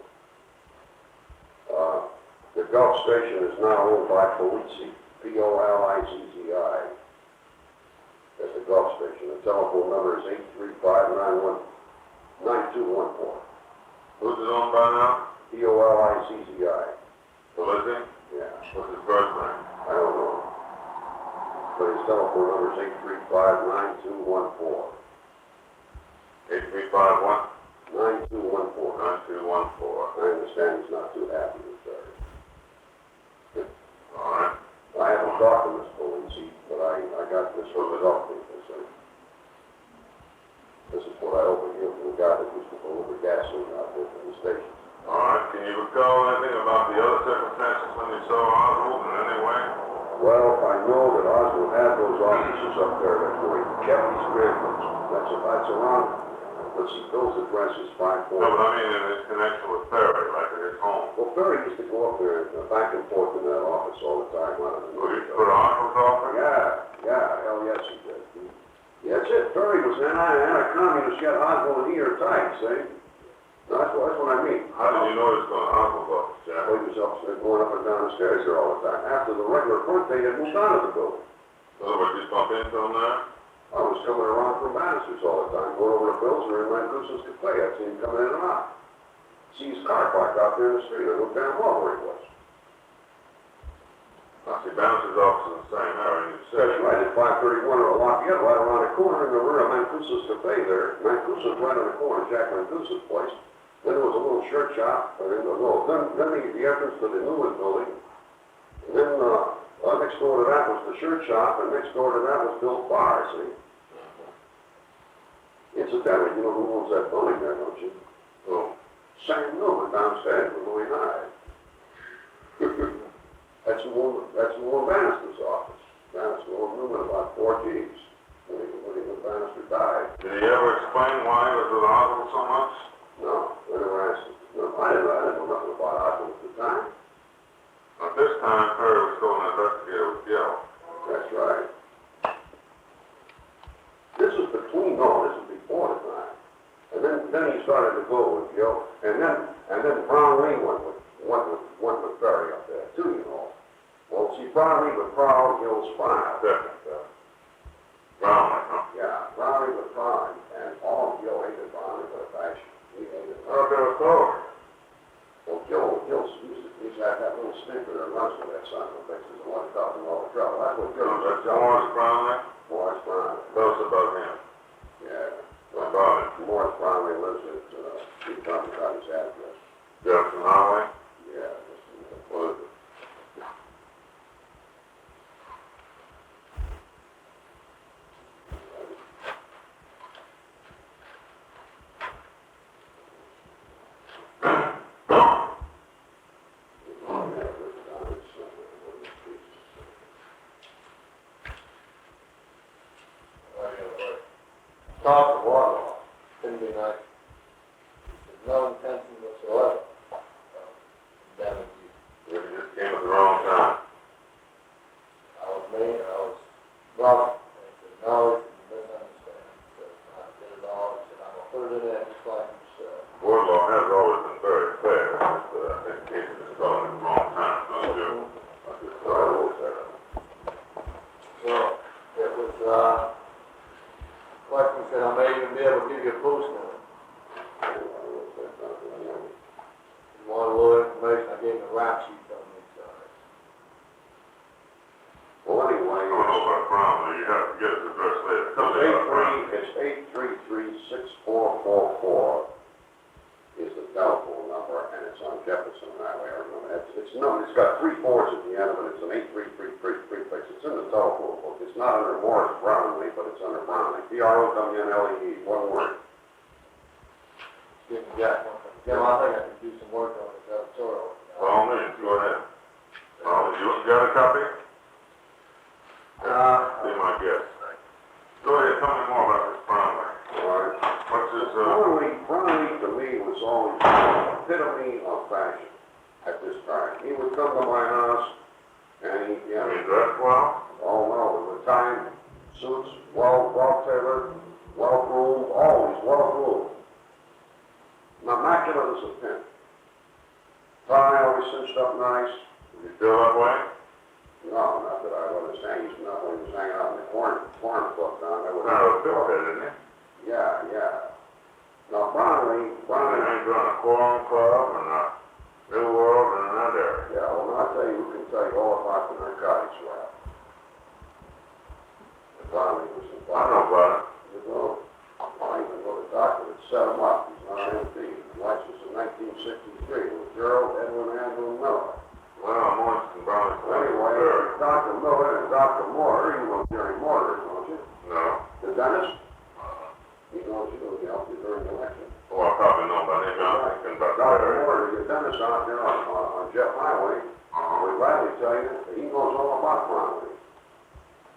The Gulf Station is now owned by Polizzi, Polizzi. That's the Gulf Station. The telephone number is 835-9214. Who's it owned by now? Polizzi. Polizzi? Yeah, What's his first name? I don't know. But his telephone number is 835-9214. 835-1? 9214. 9214. I understand he's not too happy with that. All right. I haven't talked to Mr. Polizzi, but I got this from the Gulf people, so. This is what I overheard from the guy that used to deliver gasoline out there from the station. All right. Can you recall anything about the other circumstances when you saw Oswald in any way? Well, I know that Oswald had those offices up there that were Kelly's Grandmas. That's around, let's see, Bill's address is 540. No, but I mean in his connection with Perry, like at his home. Well, Perry used to go up there back and forth in that office all the time. Well, you put Oswald's office? Yeah, hell yes he did. Yeah, that's it. Perry was an anti-communist, yet Oswald and he are tight, see? That's what I mean. How did you know he was going to Oswald's office, Jack? Well, he was upstairs, going up and down the stairs there all the time. After the regular court, they had moved out of the building. In other words, you bump into him there? I was coming around from Bannister's all the time, going over to Bill's or in Mancuso's Cafe. I'd see him coming in and out. See his car parked out there in the street. I knew damn well where he was. I see Bannister's office in the same area, you said. That's right, at 531 or Lafayette, right around the corner in the rear of Mancuso's Cafe there. Mancuso's right on the corner, Jack Mancuso's place. Then there was a little shirt shop, then the entrance to the Newman building. And then next door to that was the shirt shop, and next door to that was Bill's bar, see? Incidentally, you know who owns that building there, don't you? Oh. Sam Newman downstairs with Louis Hyde. That's Warren Bannister's office. Bannister owed Newman about 4 G's when Bannister died. Did he ever explain why he was with Oswald so much? No, I never asked him. No, I didn't know nothing about Oswald at the time. At this time, Perry was still an investigator with Gill. That's right. This is before the time. And then he started to go with Gill. And then Brown Lee went with Perry up there too, you know. Well, see, Brown Lee with Prowl, Gill's fine. Second, Brownlee, huh? Yeah, Brown Lee with Prowl, and all of Gill hated Brown Lee with a passion. He hated Oh, Brown. there was over. Well, Gill's he's got that little stinker that runs with that son of a bitch. There's one causing all the trouble. That's what So Gill that's Morris Brownlee? Morris Brown. Tell us about him. Yeah. About him. Morris Brownlee lives at, he talking about his address. Jefferson Highway? Yeah, What is it? Talk to water law, couldn't be nice. There's no intention whatsoever of condemning you. You just came at the wrong time. I was rough, and he said, no, you misunderstand. He said, I did it all, he said, I'm gonna put it in there just like you said. Board law has always been very fair. Just, in case it was thrown at the wrong time, don't you? So, it was, like we said, I may even be able to give you a post number. You want a little information, I gave him a rap sheet on these guys. Well, anyway, I don't know about Brownlee. You have to get his address later. Tell me about Brownlee. it's 833-6444 is the telephone number, and it's on Jefferson Highway. I remember it's got 3 4s at the end of it. It's an 833 prefix. It's in the telephone book. It's not under Morris Brownlee, but it's under Brownlee. Brownlee, one word. Give me Jack one thing. Jim, I think I could do some work on this editorial. By all means, go ahead. You got a copy? Be my guest. Go ahead, tell me more about this Brownlee. Right. What's his, Brownlee to me was always the epitome of fashion at this time. He would come to my house and he, you I know, mean, dressed well? oh no, the time suits, well tailored, well groomed, always well groomed. Immaculate as a pin. Tie always cinched up nice. Is he still that way? No, not that I understand. He's not when he was hanging out in the corn club down there. Kind of a bit head, isn't he? Yeah. Now Brownlee, He hangs around a Quorum Club and a New World and in that area. yeah, well, I'll tell you, who can tell you all about the narcotics rap. Brownlee was I involved. know about it. You know, I even know the doctor that set him up. He's not MP. Licensed in 1963 with Gerald Edwin Andrew Miller. Well, I'm always in Brownlee. Anyway, Dr. Miller and Dr. Moore, you know Jerry Moore, don't you? No. The dentist? He knows you, he helped you during the election. Oh, I probably know about him. I'm thinking about that Dr. area. Moore, the dentist out there on Jeff Highway, would gladly tell you that he knows all about Brownlee.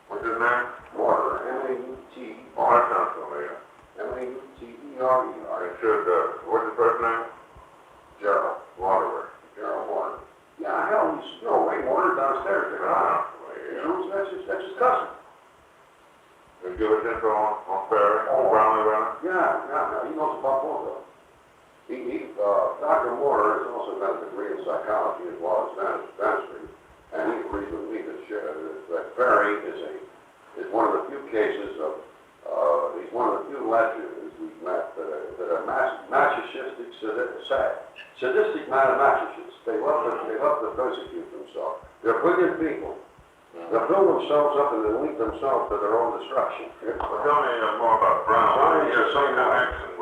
What's his name? Moore, M-A-U-T, Oh, that sounds familiar. M-A-U-T-E-R-E-R, It should, what's his first name? Gerald. Waterworth. Gerald Moore. Yeah, hell, he's, Ray Moore downstairs, check it out. That's his cousin. Did you give us info on Ferry, on Brownlee Runner? Yeah, he knows about both of them. Dr. Moore has also got a degree in psychology as well as dentistry, and he agrees with me that Ferry is one of the few cases of, he's one of the few lecturers we've met that are masochistic, sadistic masochists. They love to persecute themselves. They're brilliant people. They'll build themselves up and then lead themselves to their own destruction. Well, tell me more about Brown. Brown He is has the some same way. connection